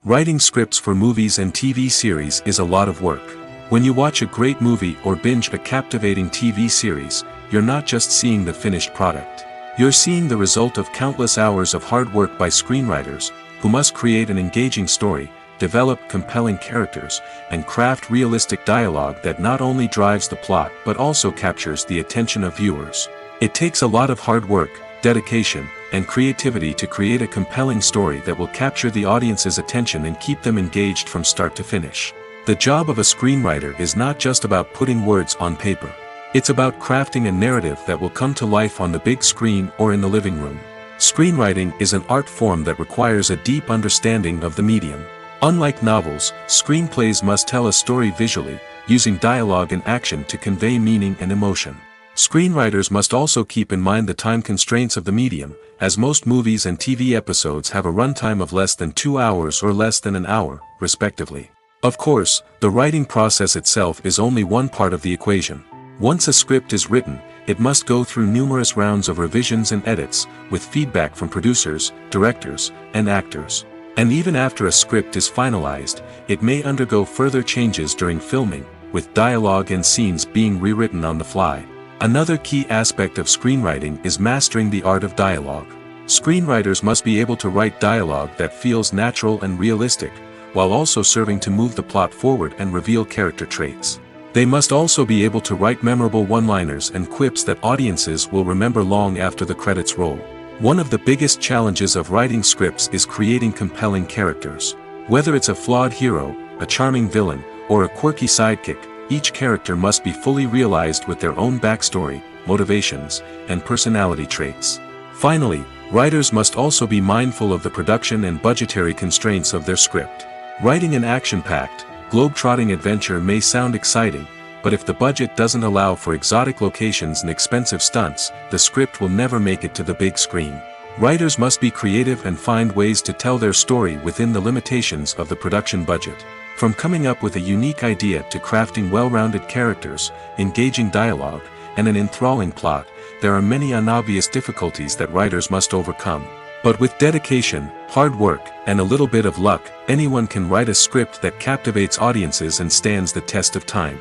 Writing scripts for movies and TV series is a lot of work. When you watch a great movie or binge a captivating TV series, you're not just seeing the finished product. You're seeing the result of countless hours of hard work by screenwriters, who must create an engaging story, develop compelling characters, and craft realistic dialogue that not only drives the plot but also captures the attention of viewers. It takes a lot of hard work, dedication, and creativity to create a compelling story that will capture the audience's attention and keep them engaged from start to finish. The job of a screenwriter is not just about putting words on paper. It's about crafting a narrative that will come to life on the big screen or in the living room. Screenwriting is an art form that requires a deep understanding of the medium. Unlike novels, screenplays must tell a story visually, using dialogue and action to convey meaning and emotion. Screenwriters must also keep in mind the time constraints of the medium, as most movies and TV episodes have a runtime of less than 2 hours or less than an hour, respectively. Of course, the writing process itself is only one part of the equation. Once a script is written, it must go through numerous rounds of revisions and edits, with feedback from producers, directors, and actors. And even after a script is finalized, it may undergo further changes during filming, with dialogue and scenes being rewritten on the fly. Another key aspect of screenwriting is mastering the art of dialogue. Screenwriters must be able to write dialogue that feels natural and realistic, while also serving to move the plot forward and reveal character traits. They must also be able to write memorable one-liners and quips that audiences will remember long after the credits roll. One of the biggest challenges of writing scripts is creating compelling characters. Whether it's a flawed hero, a charming villain, or a quirky sidekick, each character must be fully realized with their own backstory, motivations, and personality traits. Finally, writers must also be mindful of the production and budgetary constraints of their script. Writing an action-packed, globe-trotting adventure may sound exciting, but if the budget doesn't allow for exotic locations and expensive stunts, the script will never make it to the big screen. Writers must be creative and find ways to tell their story within the limitations of the production budget. From coming up with a unique idea to crafting well-rounded characters, engaging dialogue, and an enthralling plot, there are many unobvious difficulties that writers must overcome. But with dedication, hard work, and a little bit of luck, anyone can write a script that captivates audiences and stands the test of time.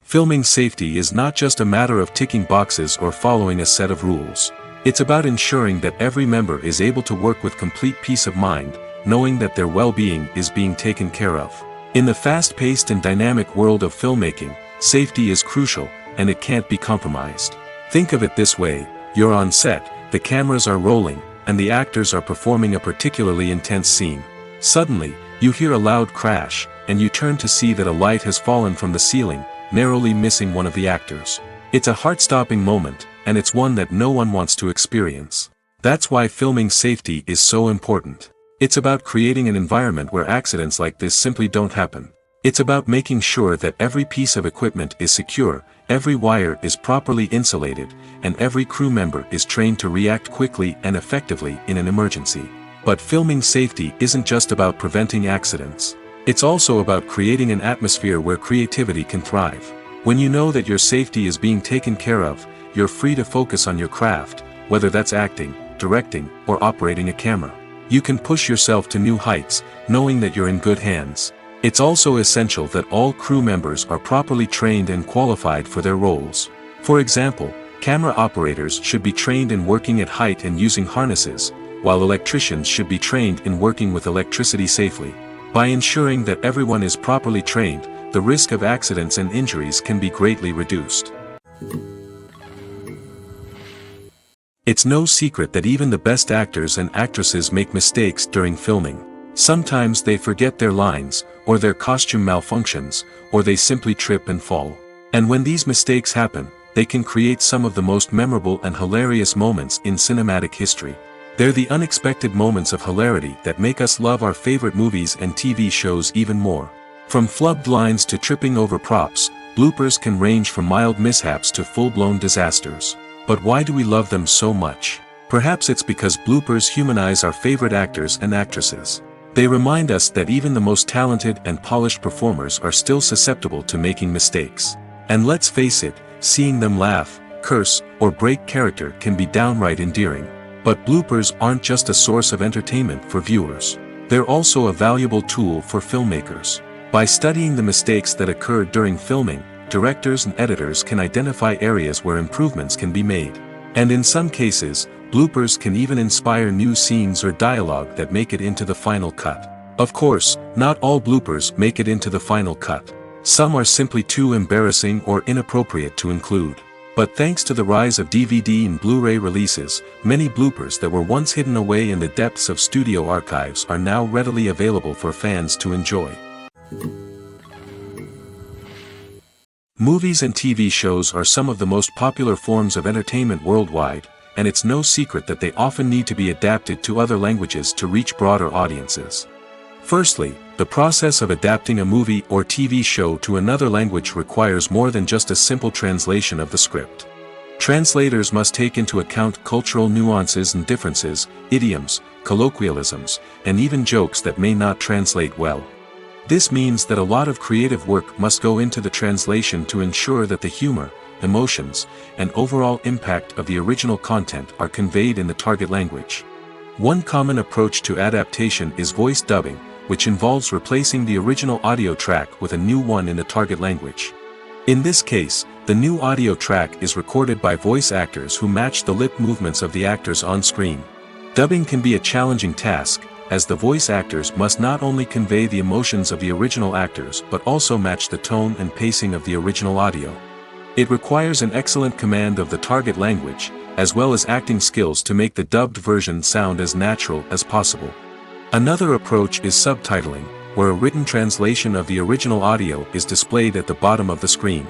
Filming safety is not just a matter of ticking boxes or following a set of rules. It's about ensuring that every member is able to work with complete peace of mind, knowing that their well-being is being taken care of. In the fast-paced and dynamic world of filmmaking, safety is crucial, and it can't be compromised. Think of it this way: you're on set, the cameras are rolling, and the actors are performing a particularly intense scene. Suddenly, you hear a loud crash, and you turn to see that a light has fallen from the ceiling, narrowly missing one of the actors. It's a heart-stopping moment, and it's one that no one wants to experience. That's why filming safety is so important. It's about creating an environment where accidents like this simply don't happen. It's about making sure that every piece of equipment is secure, every wire is properly insulated, and every crew member is trained to react quickly and effectively in an emergency. But filming safety isn't just about preventing accidents. It's also about creating an atmosphere where creativity can thrive. When you know that your safety is being taken care of, you're free to focus on your craft, whether that's acting, directing, or operating a camera. You can push yourself to new heights, knowing that you're in good hands. It's also essential that all crew members are properly trained and qualified for their roles. For example, camera operators should be trained in working at height and using harnesses, while electricians should be trained in working with electricity safely. By ensuring that everyone is properly trained, the risk of accidents and injuries can be greatly reduced. It's no secret that even the best actors and actresses make mistakes during filming. Sometimes they forget their lines, or their costume malfunctions, or they simply trip and fall. And when these mistakes happen, they can create some of the most memorable and hilarious moments in cinematic history. They're the unexpected moments of hilarity that make us love our favorite movies and TV shows even more. From flubbed lines to tripping over props, bloopers can range from mild mishaps to full-blown disasters. But why do we love them so much? Perhaps it's because bloopers humanize our favorite actors and actresses. They remind us that even the most talented and polished performers are still susceptible to making mistakes. And let's face it, seeing them laugh, curse, or break character can be downright endearing. But bloopers aren't just a source of entertainment for viewers. They're also a valuable tool for filmmakers. By studying the mistakes that occur during filming, directors and editors can identify areas where improvements can be made. And in some cases, bloopers can even inspire new scenes or dialogue that make it into the final cut. Of course, not all bloopers make it into the final cut. Some are simply too embarrassing or inappropriate to include. But thanks to the rise of DVD and Blu-ray releases, many bloopers that were once hidden away in the depths of studio archives are now readily available for fans to enjoy. Movies and TV shows are some of the most popular forms of entertainment worldwide, and it's no secret that they often need to be adapted to other languages to reach broader audiences. Firstly, the process of adapting a movie or TV show to another language requires more than just a simple translation of the script. Translators must take into account cultural nuances and differences, idioms, colloquialisms, and even jokes that may not translate well. This means that a lot of creative work must go into the translation to ensure that the humor, emotions, and overall impact of the original content are conveyed in the target language. One common approach to adaptation is voice dubbing, which involves replacing the original audio track with a new one in the target language. In this case, the new audio track is recorded by voice actors who match the lip movements of the actors on screen. Dubbing can be a challenging task, as the voice actors must not only convey the emotions of the original actors but also match the tone and pacing of the original audio. It requires an excellent command of the target language, as well as acting skills to make the dubbed version sound as natural as possible. Another approach is subtitling, where a written translation of the original audio is displayed at the bottom of the screen.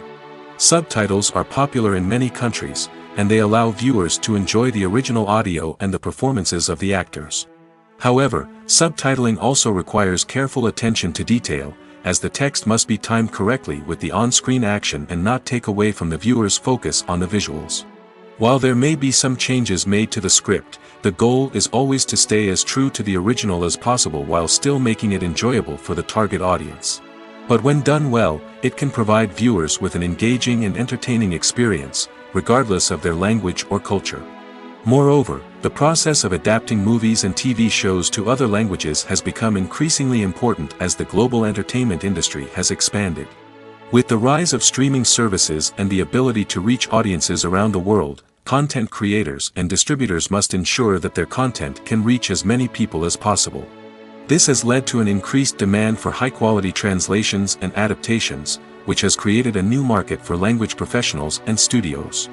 Subtitles are popular in many countries, and they allow viewers to enjoy the original audio and the performances of the actors. However, subtitling also requires careful attention to detail, as the text must be timed correctly with the on-screen action and not take away from the viewer's focus on the visuals. While there may be some changes made to the script, the goal is always to stay as true to the original as possible while still making it enjoyable for the target audience. But when done well, it can provide viewers with an engaging and entertaining experience, regardless of their language or culture. Moreover, the process of adapting movies and TV shows to other languages has become increasingly important as the global entertainment industry has expanded. With the rise of streaming services and the ability to reach audiences around the world, content creators and distributors must ensure that their content can reach as many people as possible. This has led to an increased demand for high-quality translations and adaptations, which has created a new market for language professionals and studios.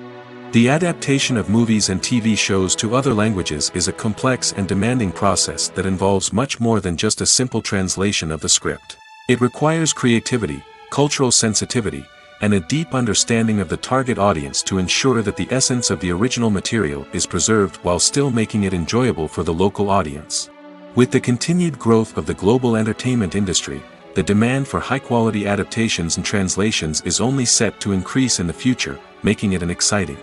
The adaptation of movies and TV shows to other languages is a complex and demanding process that involves much more than just a simple translation of the script. It requires creativity, cultural sensitivity, and a deep understanding of the target audience to ensure that the essence of the original material is preserved while still making it enjoyable for the local audience. With the continued growth of the global entertainment industry, the demand for high-quality adaptations and translations is only set to increase in the future, making it an exciting.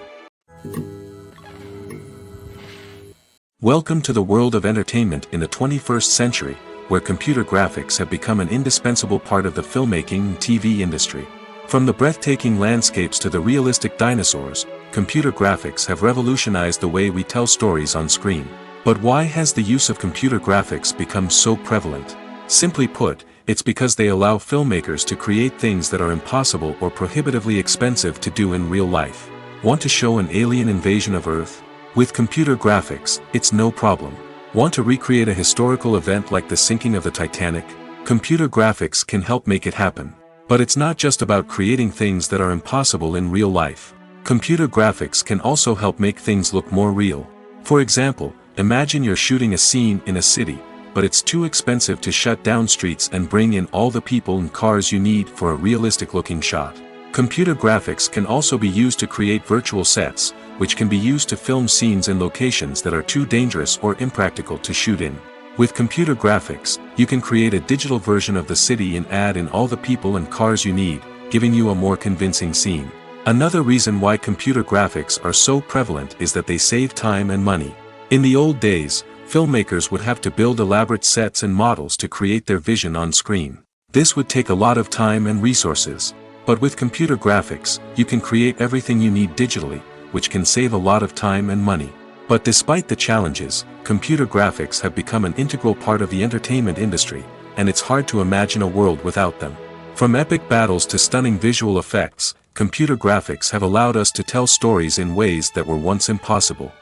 Welcome to the world of entertainment in the 21st century, where computer graphics have become an indispensable part of the filmmaking and TV industry. From the breathtaking landscapes to the realistic dinosaurs, computer graphics have revolutionized the way we tell stories on screen. But why has the use of computer graphics become so prevalent? Simply put, it's because they allow filmmakers to create things that are impossible or prohibitively expensive to do in real life. Want to show an alien invasion of Earth? With computer graphics, it's no problem. Want to recreate a historical event like the sinking of the Titanic? Computer graphics can help make it happen. But it's not just about creating things that are impossible in real life. Computer graphics can also help make things look more real. For example, imagine you're shooting a scene in a city, but it's too expensive to shut down streets and bring in all the people and cars you need for a realistic-looking shot. Computer graphics can also be used to create virtual sets, which can be used to film scenes in locations that are too dangerous or impractical to shoot in. With computer graphics, you can create a digital version of the city and add in all the people and cars you need, giving you a more convincing scene. Another reason why computer graphics are so prevalent is that they save time and money. In the old days, filmmakers would have to build elaborate sets and models to create their vision on screen. This would take a lot of time and resources. But with computer graphics, you can create everything you need digitally, which can save a lot of time and money. But despite the challenges, computer graphics have become an integral part of the entertainment industry, and it's hard to imagine a world without them. From epic battles to stunning visual effects, computer graphics have allowed us to tell stories in ways that were once impossible.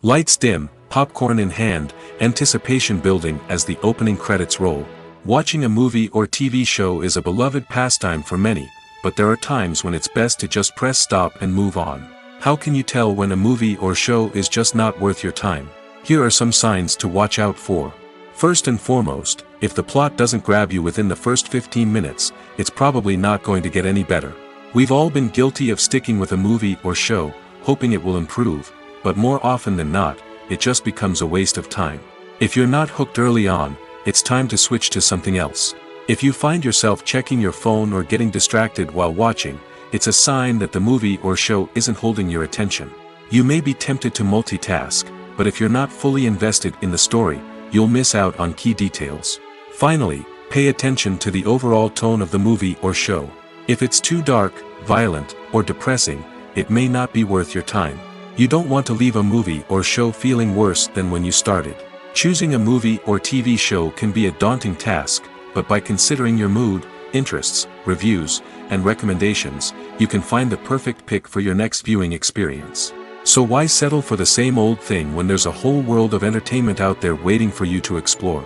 Lights dim, popcorn in hand, anticipation building as the opening credits roll. Watching a movie or TV show is a beloved pastime for many, but there are times when it's best to just press stop and move on. How can you tell when a movie or show is just not worth your time? Here are some signs to watch out for. First and foremost, if the plot doesn't grab you within the first 15 minutes, it's probably not going to get any better. We've all been guilty of sticking with a movie or show, hoping it will improve, but more often than not, it just becomes a waste of time. If you're not hooked early on, it's time to switch to something else. If you find yourself checking your phone or getting distracted while watching, it's a sign that the movie or show isn't holding your attention. You may be tempted to multitask, but if you're not fully invested in the story, you'll miss out on key details. Finally, pay attention to the overall tone of the movie or show. If it's too dark, violent, or depressing, it may not be worth your time. You don't want to leave a movie or show feeling worse than when you started. Choosing a movie or TV show can be a daunting task, but by considering your mood, interests, reviews, and recommendations, you can find the perfect pick for your next viewing experience. So why settle for the same old thing when there's a whole world of entertainment out there waiting for you to explore?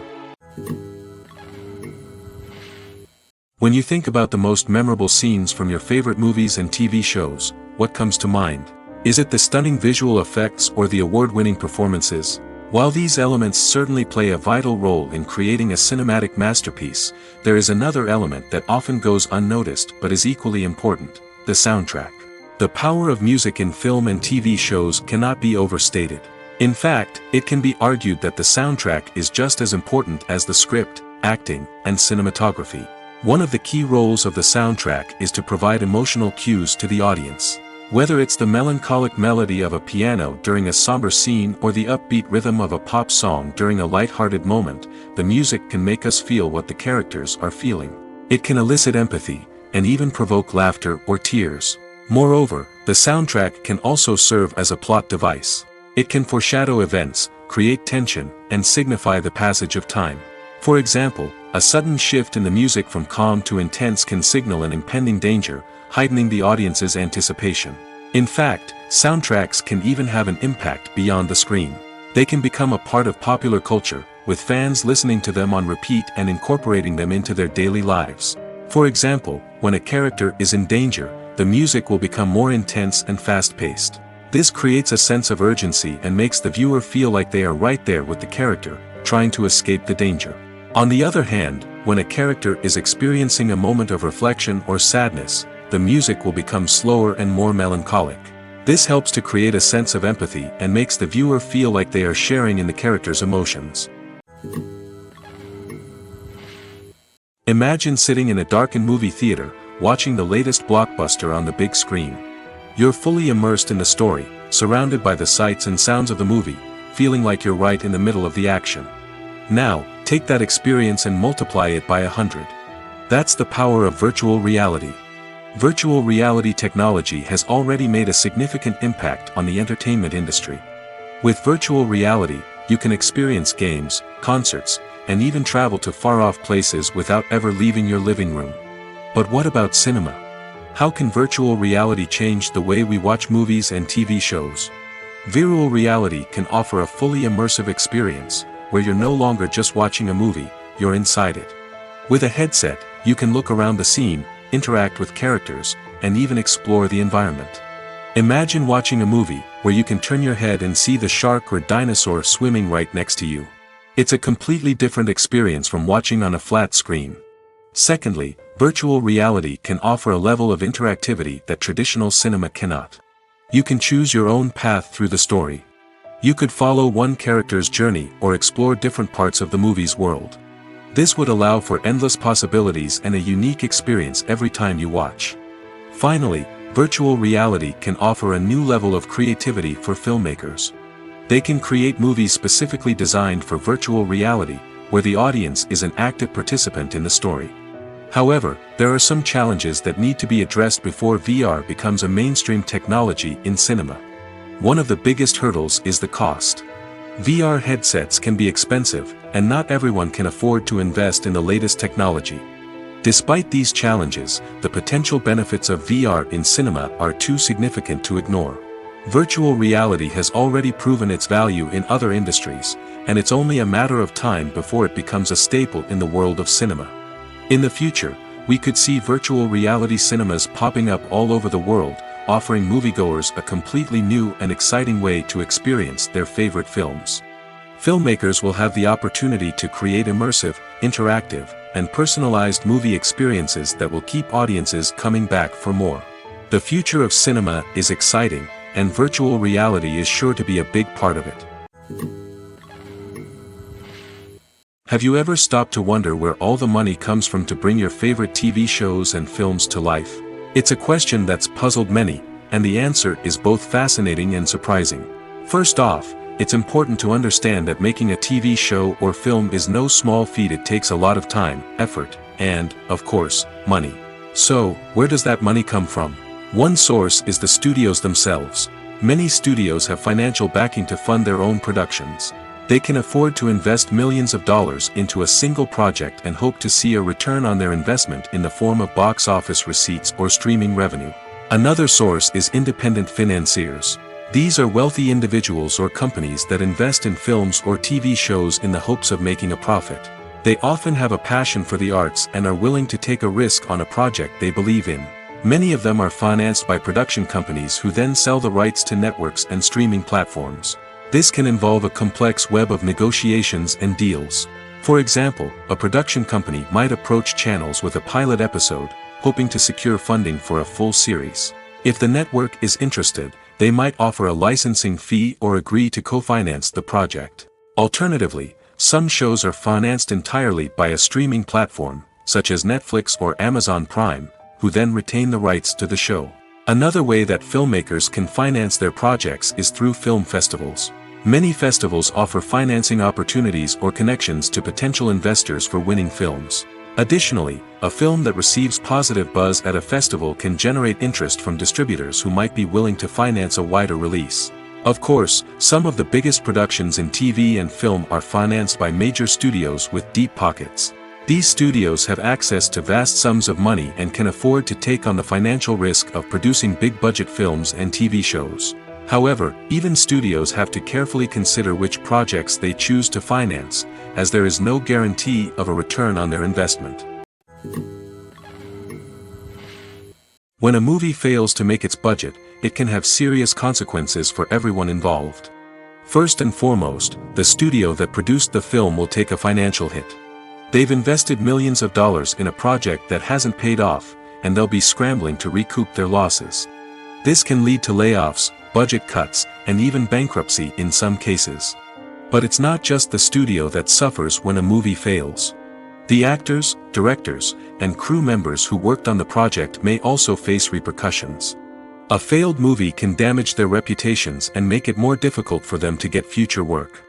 When you think about the most memorable scenes from your favorite movies and TV shows, what comes to mind? Is it the stunning visual effects or the award-winning performances? While these elements certainly play a vital role in creating a cinematic masterpiece, there is another element that often goes unnoticed but is equally important: the soundtrack. The power of music in film and TV shows cannot be overstated. In fact, it can be argued that the soundtrack is just as important as the script, acting, and cinematography. One of the key roles of the soundtrack is to provide emotional cues to the audience. Whether it's the melancholic melody of a piano during a somber scene or the upbeat rhythm of a pop song during a light-hearted moment, the music can make us feel what the characters are feeling. It can elicit empathy, and even provoke laughter or tears. Moreover, the soundtrack can also serve as a plot device. It can foreshadow events, create tension, and signify the passage of time. For example, a sudden shift in the music from calm to intense can signal an impending danger, heightening the audience's anticipation. In fact, soundtracks can even have an impact beyond the screen. They can become a part of popular culture, with fans listening to them on repeat and incorporating them into their daily lives. For example, when a character is in danger, the music will become more intense and fast-paced. This creates a sense of urgency and makes the viewer feel like they are right there with the character, trying to escape the danger. On the other hand, when a character is experiencing a moment of reflection or sadness, the music will become slower and more melancholic. This helps to create a sense of empathy and makes the viewer feel like they are sharing in the character's emotions. Imagine sitting in a darkened movie theater, watching the latest blockbuster on the big screen. You're fully immersed in the story, surrounded by the sights and sounds of the movie, feeling like you're right in the middle of the action. Now, take that experience and multiply it by 100. That's the power of virtual reality. Virtual reality technology has already made a significant impact on the entertainment industry. With virtual reality, you can experience games, concerts, and even travel to far-off places without ever leaving your living room. But what about cinema? How can virtual reality change the way we watch movies and TV shows? Virtual reality can offer a fully immersive experience, where you're no longer just watching a movie, you're inside it. With a headset, you can look around the scene, interact with characters, and even explore the environment. Imagine watching a movie where you can turn your head and see the shark or dinosaur swimming right next to you. It's a completely different experience from watching on a flat screen. Secondly, virtual reality can offer a level of interactivity that traditional cinema cannot. You can choose your own path through the story. You could follow one character's journey or explore different parts of the movie's world. This would allow for endless possibilities and a unique experience every time you watch. Finally, virtual reality can offer a new level of creativity for filmmakers. They can create movies specifically designed for virtual reality, where the audience is an active participant in the story. However, there are some challenges that need to be addressed before VR becomes a mainstream technology in cinema. One of the biggest hurdles is the cost. VR headsets can be expensive, and not everyone can afford to invest in the latest technology. Despite these challenges, the potential benefits of VR in cinema are too significant to ignore. Virtual reality has already proven its value in other industries, and it's only a matter of time before it becomes a staple in the world of cinema. In the future, we could see virtual reality cinemas popping up all over the world, offering moviegoers a completely new and exciting way to experience their favorite films. Filmmakers will have the opportunity to create immersive, interactive, and personalized movie experiences that will keep audiences coming back for more. The future of cinema is exciting, and virtual reality is sure to be a big part of it. Have you ever stopped to wonder where all the money comes from to bring your favorite TV shows and films to life? It's a question that's puzzled many, and the answer is both fascinating and surprising. First off, it's important to understand that making a TV show or film is no small feat. It takes a lot of time, effort, and, of course, money. So, where does that money come from? One source is the studios themselves. Many studios have financial backing to fund their own productions. They can afford to invest millions of dollars into a single project and hope to see a return on their investment in the form of box office receipts or streaming revenue. Another source is independent financiers. These are wealthy individuals or companies that invest in films or TV shows in the hopes of making a profit. They often have a passion for the arts and are willing to take a risk on a project they believe in. Many of them are financed by production companies who then sell the rights to networks and streaming platforms. This can involve a complex web of negotiations and deals. For example, a production company might approach channels with a pilot episode, hoping to secure funding for a full series. If the network is interested, they might offer a licensing fee or agree to co-finance the project. Alternatively, some shows are financed entirely by a streaming platform, such as Netflix or Amazon Prime, who then retain the rights to the show. Another way that filmmakers can finance their projects is through film festivals. Many festivals offer financing opportunities or connections to potential investors for winning films. Additionally, a film that receives positive buzz at a festival can generate interest from distributors who might be willing to finance a wider release. Of course, some of the biggest productions in TV and film are financed by major studios with deep pockets. These studios have access to vast sums of money and can afford to take on the financial risk of producing big-budget films and TV shows. However, even studios have to carefully consider which projects they choose to finance, as there is no guarantee of a return on their investment. When a movie fails to make its budget, it can have serious consequences for everyone involved. First and foremost, the studio that produced the film will take a financial hit. They've invested millions of dollars in a project that hasn't paid off, and they'll be scrambling to recoup their losses. This can lead to layoffs, budget cuts, and even bankruptcy in some cases. But it's not just the studio that suffers when a movie fails. The actors, directors, and crew members who worked on the project may also face repercussions. A failed movie can damage their reputations and make it more difficult for them to get future work.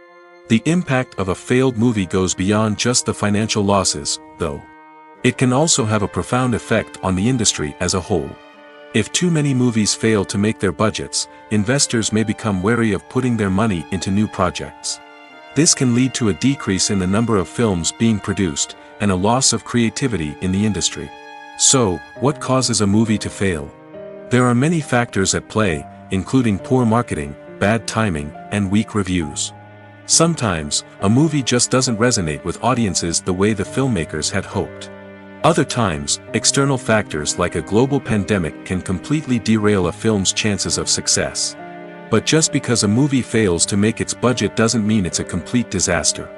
The impact of a failed movie goes beyond just the financial losses, though. It can also have a profound effect on the industry as a whole. If too many movies fail to make their budgets, investors may become wary of putting their money into new projects. This can lead to a decrease in the number of films being produced, and a loss of creativity in the industry. So, what causes a movie to fail? There are many factors at play, including poor marketing, bad timing, and weak reviews. Sometimes, a movie just doesn't resonate with audiences the way the filmmakers had hoped. Other times, external factors like a global pandemic can completely derail a film's chances of success. But just because a movie fails to make its budget doesn't mean it's a complete disaster.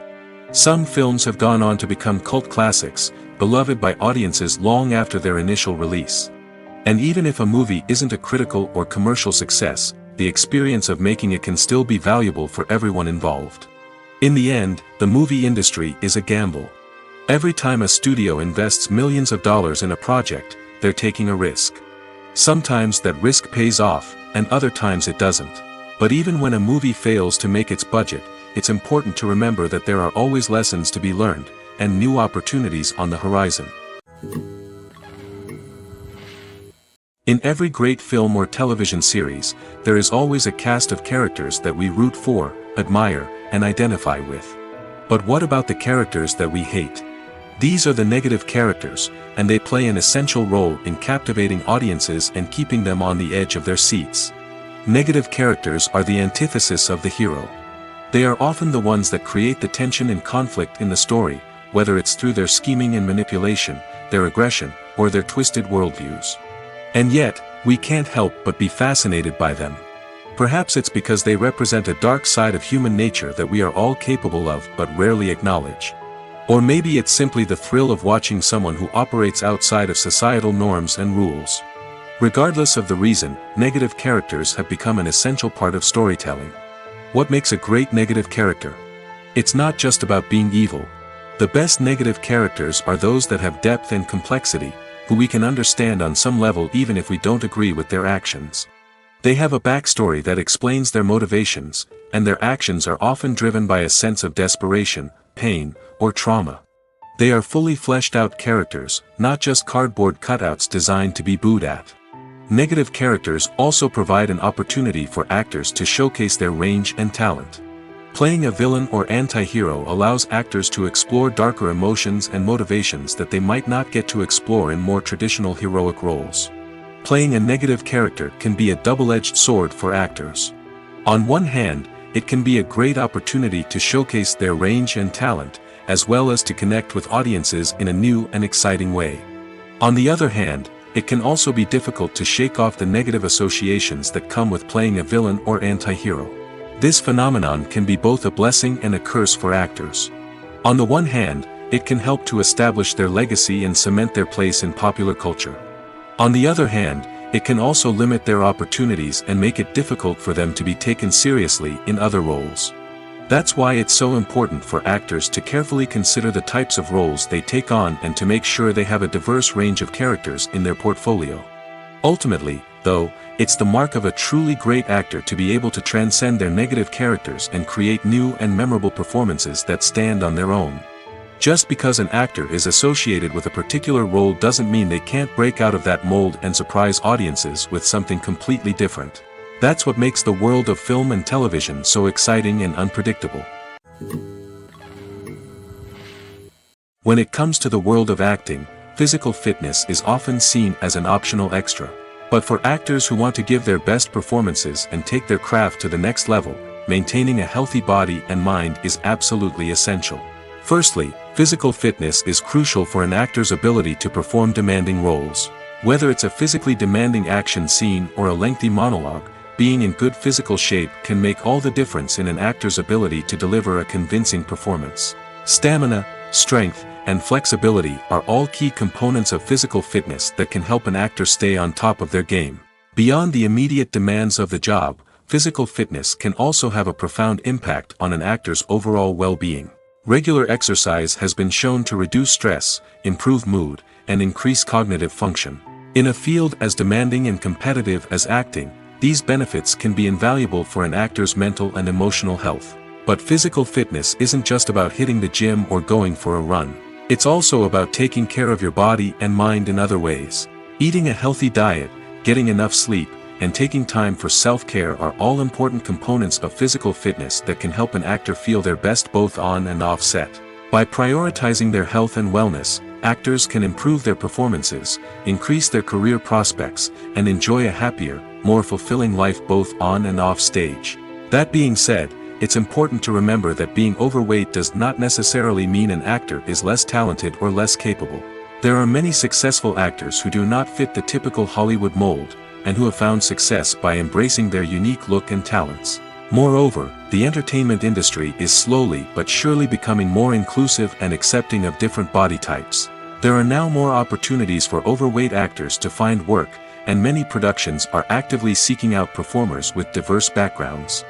Some films have gone on to become cult classics, beloved by audiences long after their initial release. And even if a movie isn't a critical or commercial success, the experience of making it can still be valuable for everyone involved. In the end, the movie industry is a gamble. Every time a studio invests millions of dollars in a project, they're taking a risk. Sometimes that risk pays off, and other times it doesn't. But even when a movie fails to make its budget, it's important to remember that there are always lessons to be learned, and new opportunities on the horizon. In every great film or television series, there is always a cast of characters that we root for, admire, and identify with. But what about the characters that we hate? These are the negative characters, and they play an essential role in captivating audiences and keeping them on the edge of their seats. Negative characters are the antithesis of the hero. They are often the ones that create the tension and conflict in the story, whether it's through their scheming and manipulation, their aggression, or their twisted worldviews. And yet, we can't help but be fascinated by them. Perhaps it's because they represent a dark side of human nature that we are all capable of but rarely acknowledge. Or maybe it's simply the thrill of watching someone who operates outside of societal norms and rules. Regardless of the reason, negative characters have become an essential part of storytelling. What makes a great negative character? It's not just about being evil. The best negative characters are those that have depth and complexity, who we can understand on some level even if we don't agree with their actions. They have a backstory that explains their motivations, and their actions are often driven by a sense of desperation, pain, or trauma. They are fully fleshed out characters, not just cardboard cutouts designed to be booed at. Negative characters also provide an opportunity for actors to showcase their range and talent. Playing a villain or anti-hero allows actors to explore darker emotions and motivations that they might not get to explore in more traditional heroic roles. Playing a negative character can be a double-edged sword for actors. On one hand, it can be a great opportunity to showcase their range and talent, as well as to connect with audiences in a new and exciting way. On the other hand, it can also be difficult to shake off the negative associations that come with playing a villain or anti-hero. This phenomenon can be both a blessing and a curse for actors. On the one hand, it can help to establish their legacy and cement their place in popular culture. On the other hand, it can also limit their opportunities and make it difficult for them to be taken seriously in other roles. That's why it's so important for actors to carefully consider the types of roles they take on and to make sure they have a diverse range of characters in their portfolio. Ultimately, though, it's the mark of a truly great actor to be able to transcend their negative characters and create new and memorable performances that stand on their own. Just because an actor is associated with a particular role doesn't mean they can't break out of that mold and surprise audiences with something completely different. That's what makes the world of film and television so exciting and unpredictable. When it comes to the world of acting, physical fitness is often seen as an optional extra. But for actors who want to give their best performances and take their craft to the next level, maintaining a healthy body and mind is absolutely essential. Firstly, physical fitness is crucial for an actor's ability to perform demanding roles. Whether it's a physically demanding action scene or a lengthy monologue, being in good physical shape can make all the difference in an actor's ability to deliver a convincing performance. Stamina, strength, and flexibility are all key components of physical fitness that can help an actor stay on top of their game. Beyond the immediate demands of the job, physical fitness can also have a profound impact on an actor's overall well-being. Regular exercise has been shown to reduce stress, improve mood, and increase cognitive function. In a field as demanding and competitive as acting, these benefits can be invaluable for an actor's mental and emotional health. But physical fitness isn't just about hitting the gym or going for a run. It's also about taking care of your body and mind in other ways. Eating a healthy diet, getting enough sleep, and taking time for self-care are all important components of physical fitness that can help an actor feel their best both on and off set. By prioritizing their health and wellness, actors can improve their performances, increase their career prospects, and enjoy a happier, more fulfilling life both on and off stage. That being said, it's important to remember that being overweight does not necessarily mean an actor is less talented or less capable. There are many successful actors who do not fit the typical Hollywood mold, and who have found success by embracing their unique look and talents. Moreover, the entertainment industry is slowly but surely becoming more inclusive and accepting of different body types. There are now more opportunities for overweight actors to find work, and many productions are actively seeking out performers with diverse backgrounds.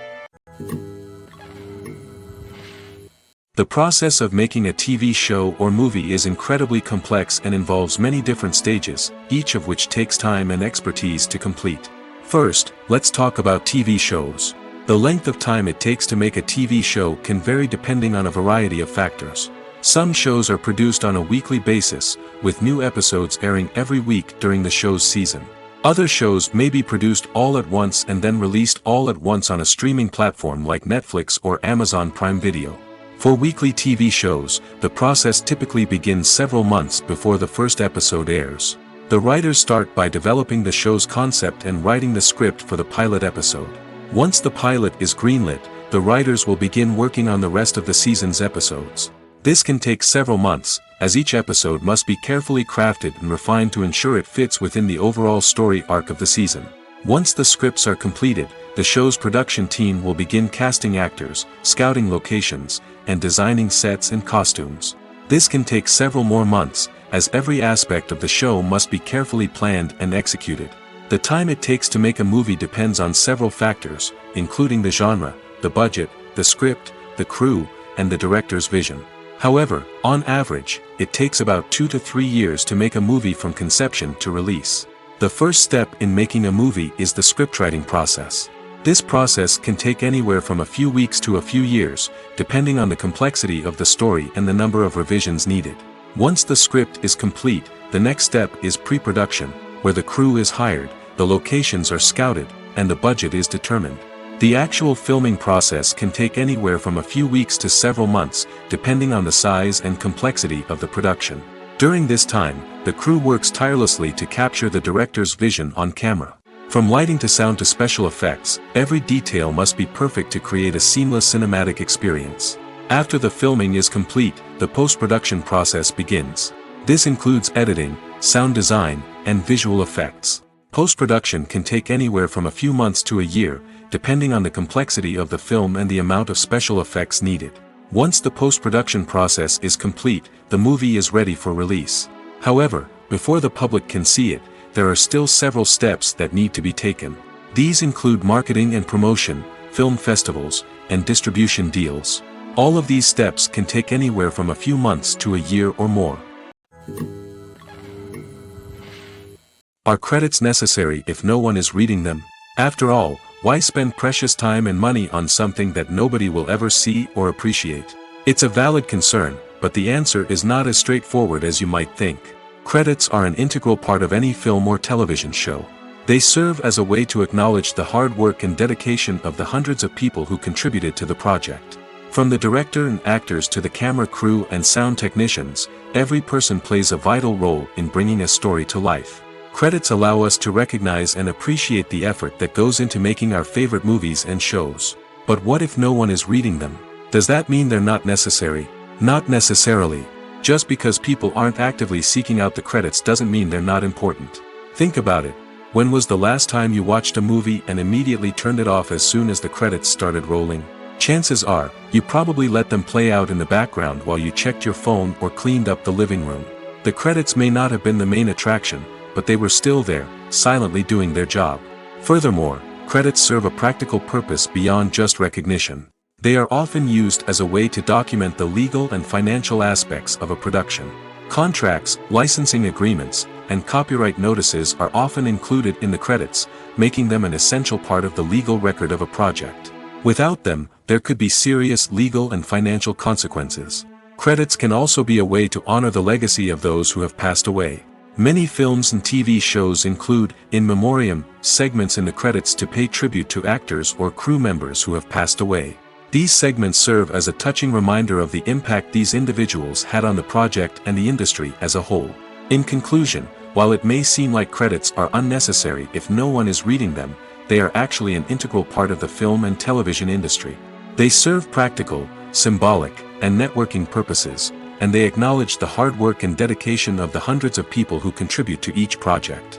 The process of making a TV show or movie is incredibly complex and involves many different stages, each of which takes time and expertise to complete. First, let's talk about TV shows. The length of time it takes to make a TV show can vary depending on a variety of factors. Some shows are produced on a weekly basis, with new episodes airing every week during the show's season. Other shows may be produced all at once and then released all at once on a streaming platform like Netflix or Amazon Prime Video. For weekly TV shows, the process typically begins several months before the first episode airs. The writers start by developing the show's concept and writing the script for the pilot episode. Once the pilot is greenlit, the writers will begin working on the rest of the season's episodes. This can take several months, as each episode must be carefully crafted and refined to ensure it fits within the overall story arc of the season. Once the scripts are completed, the show's production team will begin casting actors, scouting locations, and designing sets and costumes. This can take several more months, as every aspect of the show must be carefully planned and executed. The time it takes to make a movie depends on several factors, including the genre, the budget, the script, the crew, and the director's vision. However, on average, it takes about 2 to 3 years to make a movie from conception to release. The first step in making a movie is the scriptwriting process. This process can take anywhere from a few weeks to a few years, depending on the complexity of the story and the number of revisions needed. Once the script is complete, the next step is pre-production, where the crew is hired, the locations are scouted, and the budget is determined. The actual filming process can take anywhere from a few weeks to several months, depending on the size and complexity of the production. During this time, the crew works tirelessly to capture the director's vision on camera. From lighting to sound to special effects, every detail must be perfect to create a seamless cinematic experience. After the filming is complete, the post-production process begins. This includes editing, sound design, and visual effects. Post-production can take anywhere from a few months to a year, depending on the complexity of the film and the amount of special effects needed. Once the post-production process is complete, the movie is ready for release. However, before the public can see it, there are still several steps that need to be taken. These include marketing and promotion, film festivals, and distribution deals. All of these steps can take anywhere from a few months to a year or more. Are credits necessary if no one is reading them? After all, why spend precious time and money on something that nobody will ever see or appreciate? It's a valid concern, but the answer is not as straightforward as you might think. Credits are an integral part of any film or television show. They serve as a way to acknowledge the hard work and dedication of the hundreds of people who contributed to the project. From the director and actors to the camera crew and sound technicians, every person plays a vital role in bringing a story to life. Credits allow us to recognize and appreciate the effort that goes into making our favorite movies and shows. But what if no one is reading them? Does that mean they're not necessary? Not necessarily. Just because people aren't actively seeking out the credits doesn't mean they're not important. Think about it. When was the last time you watched a movie and immediately turned it off as soon as the credits started rolling? Chances are, you probably let them play out in the background while you checked your phone or cleaned up the living room. The credits may not have been the main attraction, but they were still there, silently doing their job. Furthermore, credits serve a practical purpose beyond just recognition. They are often used as a way to document the legal and financial aspects of a production. Contracts, licensing agreements, and copyright notices are often included in the credits, making them an essential part of the legal record of a project. Without them, there could be serious legal and financial consequences. Credits can also be a way to honor the legacy of those who have passed away. Many films and TV shows include, in memoriam, segments in the credits to pay tribute to actors or crew members who have passed away. These segments serve as a touching reminder of the impact these individuals had on the project and the industry as a whole. In conclusion, while it may seem like credits are unnecessary if no one is reading them, they are actually an integral part of the film and television industry. They serve practical, symbolic, and networking purposes, and they acknowledge the hard work and dedication of the hundreds of people who contribute to each project.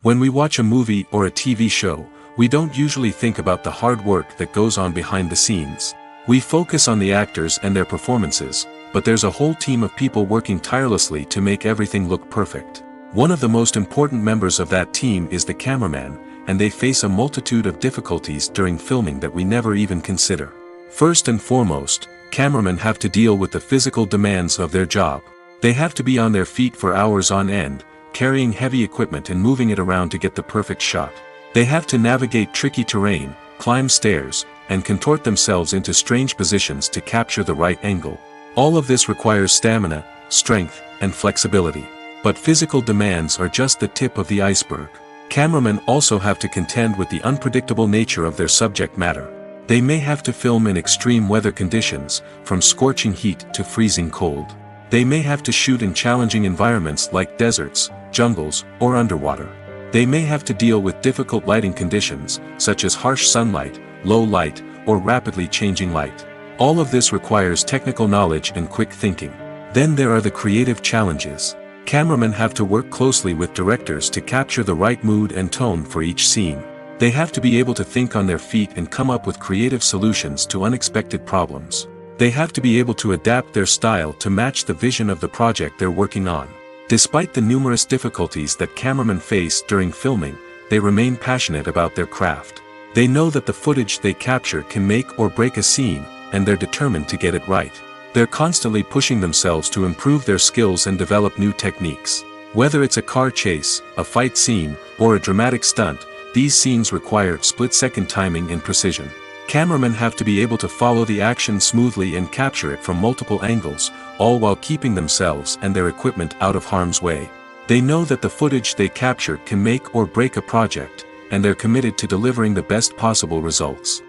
When we watch a movie or a TV show, we don't usually think about the hard work that goes on behind the scenes. We focus on the actors and their performances, but there's a whole team of people working tirelessly to make everything look perfect. One of the most important members of that team is the cameraman, and they face a multitude of difficulties during filming that we never even consider. First and foremost, cameramen have to deal with the physical demands of their job. They have to be on their feet for hours on end, carrying heavy equipment and moving it around to get the perfect shot. They have to navigate tricky terrain, climb stairs, and contort themselves into strange positions to capture the right angle. All of this requires stamina, strength, and flexibility. But physical demands are just the tip of the iceberg. Cameramen also have to contend with the unpredictable nature of their subject matter. They may have to film in extreme weather conditions, from scorching heat to freezing cold. They may have to shoot in challenging environments like deserts, jungles, or underwater. They may have to deal with difficult lighting conditions, such as harsh sunlight, low light, or rapidly changing light. All of this requires technical knowledge and quick thinking. Then there are the creative challenges. Cameramen have to work closely with directors to capture the right mood and tone for each scene. They have to be able to think on their feet and come up with creative solutions to unexpected problems. They have to be able to adapt their style to match the vision of the project they're working on. Despite the numerous difficulties that cameramen face during filming, they remain passionate about their craft. They know that the footage they capture can make or break a scene, and they're determined to get it right. They're constantly pushing themselves to improve their skills and develop new techniques. Whether it's a car chase, a fight scene, or a dramatic stunt, these scenes require split-second timing and precision. Cameramen have to be able to follow the action smoothly and capture it from multiple angles, all while keeping themselves and their equipment out of harm's way. They know that the footage they capture can make or break a project, and they're committed to delivering the best possible results.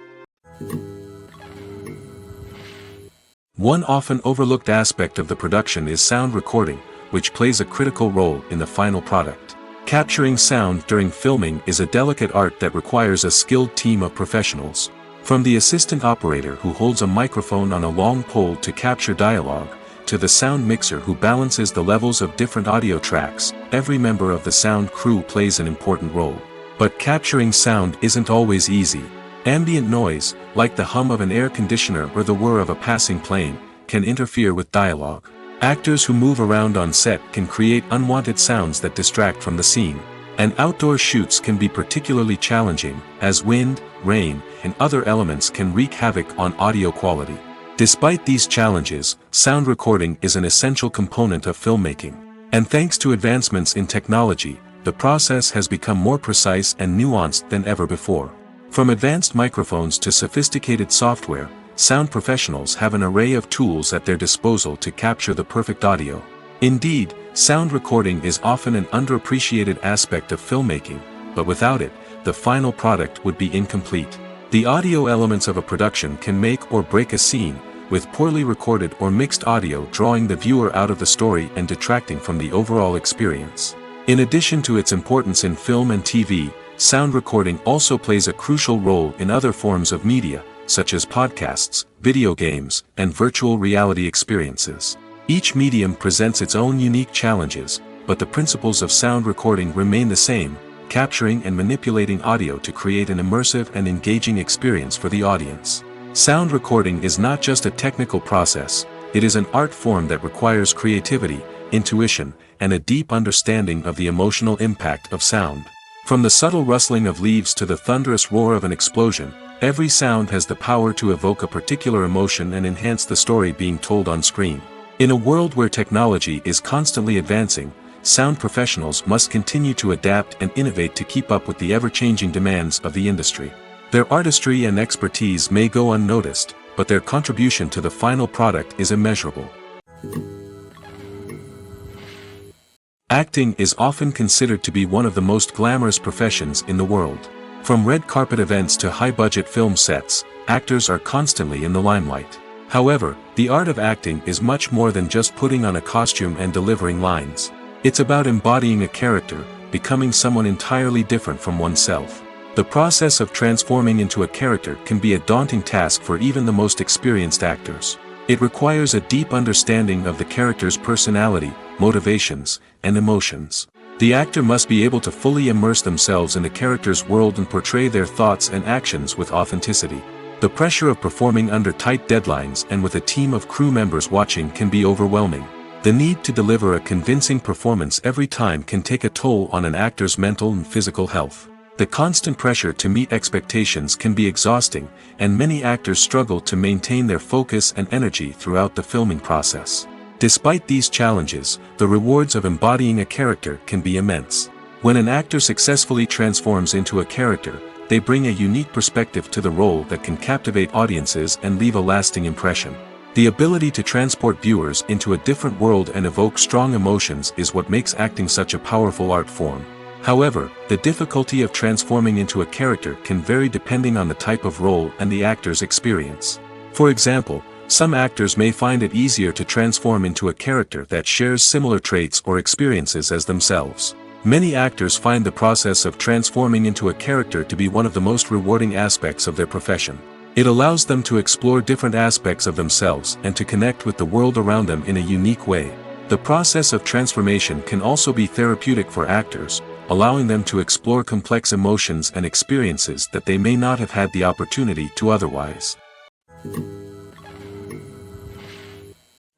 One often overlooked aspect of the production is sound recording, which plays a critical role in the final product. Capturing sound during filming is a delicate art that requires a skilled team of professionals. From the assistant operator who holds a microphone on a long pole to capture dialogue, to the sound mixer who balances the levels of different audio tracks, every member of the sound crew plays an important role. But capturing sound isn't always easy. Ambient noise, like the hum of an air conditioner or the whir of a passing plane, can interfere with dialogue. Actors who move around on set can create unwanted sounds that distract from the scene. And outdoor shoots can be particularly challenging, as wind, rain, and other elements can wreak havoc on audio quality. Despite these challenges, sound recording is an essential component of filmmaking. And thanks to advancements in technology, the process has become more precise and nuanced than ever before. From advanced microphones to sophisticated software, sound professionals have an array of tools at their disposal to capture the perfect audio. Indeed, sound recording is often an underappreciated aspect of filmmaking, but without it, the final product would be incomplete. The audio elements of a production can make or break a scene, with poorly recorded or mixed audio drawing the viewer out of the story and detracting from the overall experience. In addition to its importance in film and TV, sound recording also plays a crucial role in other forms of media, such as podcasts, video games, and virtual reality experiences. Each medium presents its own unique challenges, but the principles of sound recording remain the same, capturing and manipulating audio to create an immersive and engaging experience for the audience. Sound recording is not just a technical process, it is an art form that requires creativity, intuition, and a deep understanding of the emotional impact of sound. From the subtle rustling of leaves to the thunderous roar of an explosion, every sound has the power to evoke a particular emotion and enhance the story being told on screen. In a world where technology is constantly advancing, sound professionals must continue to adapt and innovate to keep up with the ever-changing demands of the industry. Their artistry and expertise may go unnoticed, but their contribution to the final product is immeasurable. Acting is often considered to be one of the most glamorous professions in the world. From red carpet events to high-budget film sets, actors are constantly in the limelight. However, the art of acting is much more than just putting on a costume and delivering lines. It's about embodying a character, becoming someone entirely different from oneself. The process of transforming into a character can be a daunting task for even the most experienced actors. It requires a deep understanding of the character's personality, motivations, and emotions. The actor must be able to fully immerse themselves in the character's world and portray their thoughts and actions with authenticity. The pressure of performing under tight deadlines and with a team of crew members watching can be overwhelming. The need to deliver a convincing performance every time can take a toll on an actor's mental and physical health. The constant pressure to meet expectations can be exhausting, and many actors struggle to maintain their focus and energy throughout the filming process. Despite these challenges, the rewards of embodying a character can be immense. When an actor successfully transforms into a character, they bring a unique perspective to the role that can captivate audiences and leave a lasting impression. The ability to transport viewers into a different world and evoke strong emotions is what makes acting such a powerful art form. However, the difficulty of transforming into a character can vary depending on the type of role and the actor's experience. For example, some actors may find it easier to transform into a character that shares similar traits or experiences as themselves. Many actors find the process of transforming into a character to be one of the most rewarding aspects of their profession. It allows them to explore different aspects of themselves and to connect with the world around them in a unique way. The process of transformation can also be therapeutic for actors, allowing them to explore complex emotions and experiences that they may not have had the opportunity to otherwise.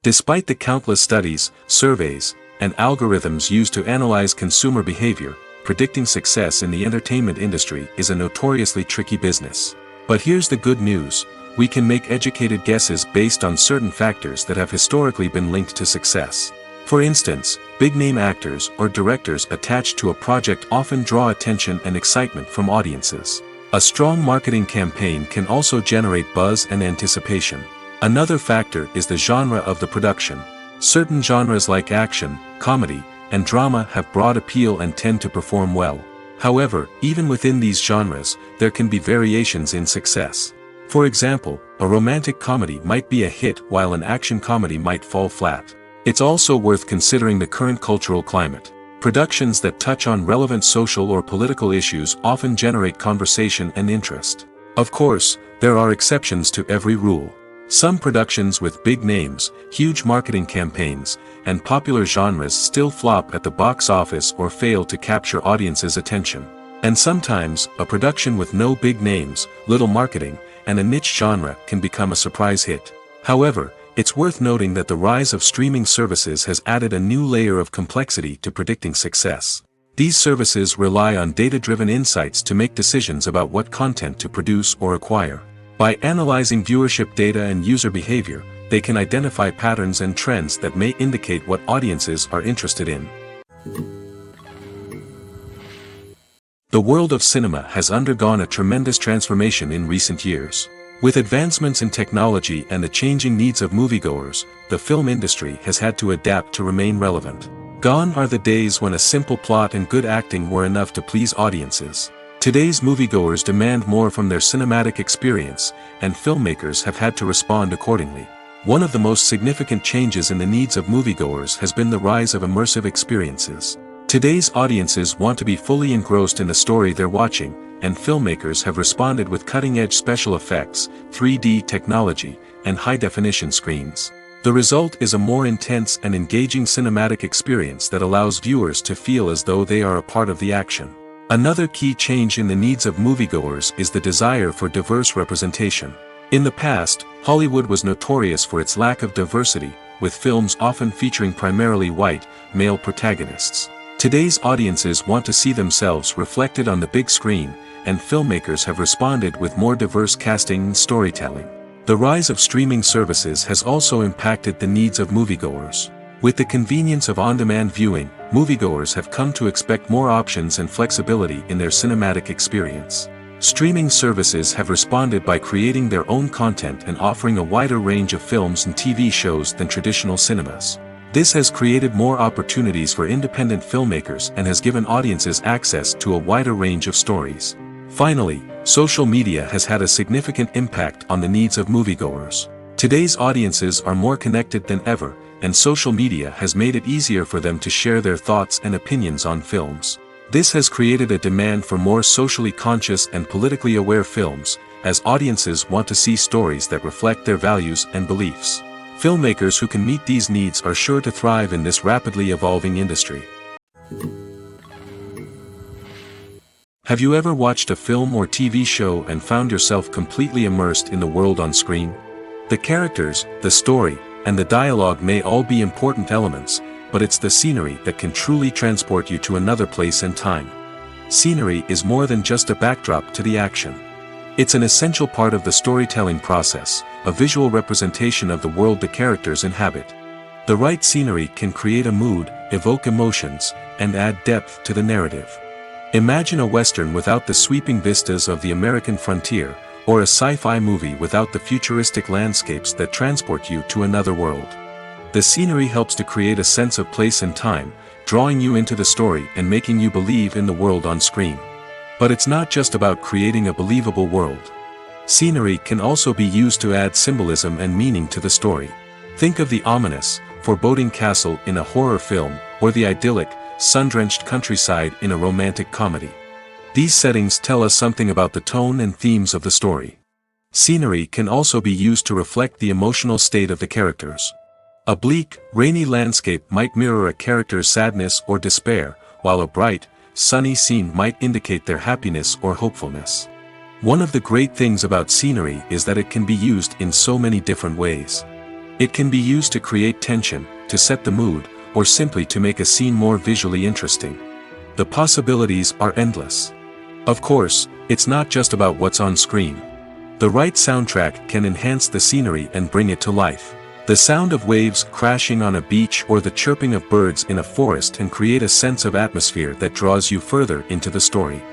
Despite the countless studies, surveys, and algorithms used to analyze consumer behavior, predicting success in the entertainment industry is a notoriously tricky business. But here's the good news: we can make educated guesses based on certain factors that have historically been linked to success. For instance, big-name actors or directors attached to a project often draw attention and excitement from audiences. A strong marketing campaign can also generate buzz and anticipation. Another factor is the genre of the production. Certain genres like action, comedy, and drama have broad appeal and tend to perform well. However, even within these genres, there can be variations in success. For example, a romantic comedy might be a hit while an action comedy might fall flat. It's also worth considering the current cultural climate. Productions that touch on relevant social or political issues often generate conversation and interest. Of course, there are exceptions to every rule. Some productions with big names, huge marketing campaigns, and popular genres still flop at the box office or fail to capture audiences' attention. And sometimes, a production with no big names, little marketing, and a niche genre can become a surprise hit. However, it's worth noting that the rise of streaming services has added a new layer of complexity to predicting success. These services rely on data-driven insights to make decisions about what content to produce or acquire. By analyzing viewership data and user behavior, they can identify patterns and trends that may indicate what audiences are interested in. The world of cinema has undergone a tremendous transformation in recent years. With advancements in technology and the changing needs of moviegoers, the film industry has had to adapt to remain relevant. Gone are the days when a simple plot and good acting were enough to please audiences. Today's moviegoers demand more from their cinematic experience, and filmmakers have had to respond accordingly. One of the most significant changes in the needs of moviegoers has been the rise of immersive experiences. Today's audiences want to be fully engrossed in the story they're watching, and filmmakers have responded with cutting-edge special effects, 3D technology, and high-definition screens. The result is a more intense and engaging cinematic experience that allows viewers to feel as though they are a part of the action. Another key change in the needs of moviegoers is the desire for diverse representation. In the past, Hollywood was notorious for its lack of diversity, with films often featuring primarily white, male protagonists. Today's audiences want to see themselves reflected on the big screen, and filmmakers have responded with more diverse casting and storytelling. The rise of streaming services has also impacted the needs of moviegoers. With the convenience of on-demand viewing, moviegoers have come to expect more options and flexibility in their cinematic experience. Streaming services have responded by creating their own content and offering a wider range of films and TV shows than traditional cinemas. This has created more opportunities for independent filmmakers and has given audiences access to a wider range of stories. Finally, social media has had a significant impact on the needs of moviegoers. Today's audiences are more connected than ever, and social media has made it easier for them to share their thoughts and opinions on films. This has created a demand for more socially conscious and politically aware films, as audiences want to see stories that reflect their values and beliefs. Filmmakers who can meet these needs are sure to thrive in this rapidly evolving industry. Have you ever watched a film or TV show and found yourself completely immersed in the world on screen? The characters, the story, and the dialogue may all be important elements, but it's the scenery that can truly transport you to another place and time. Scenery is more than just a backdrop to the action. It's an essential part of the storytelling process, a visual representation of the world the characters inhabit. The right scenery can create a mood, evoke emotions, and add depth to the narrative. Imagine a Western without the sweeping vistas of the American frontier, or a sci-fi movie without the futuristic landscapes that transport you to another world. The scenery helps to create a sense of place and time, drawing you into the story and making you believe in the world on screen. But it's not just about creating a believable world. Scenery can also be used to add symbolism and meaning to the story. Think of the ominous, foreboding castle in a horror film, or the idyllic, sun-drenched countryside in a romantic comedy. These settings tell us something about the tone and themes of the story. Scenery can also be used to reflect the emotional state of the characters. A bleak, rainy landscape might mirror a character's sadness or despair, while a bright, sunny scene might indicate their happiness or hopefulness. One of the great things about scenery is that it can be used in so many different ways. It can be used to create tension, to set the mood, or simply to make a scene more visually interesting. The possibilities are endless. Of course, it's not just about what's on screen. The right soundtrack can enhance the scenery and bring it to life. The sound of waves crashing on a beach or the chirping of birds in a forest can create a sense of atmosphere that draws you further into the story.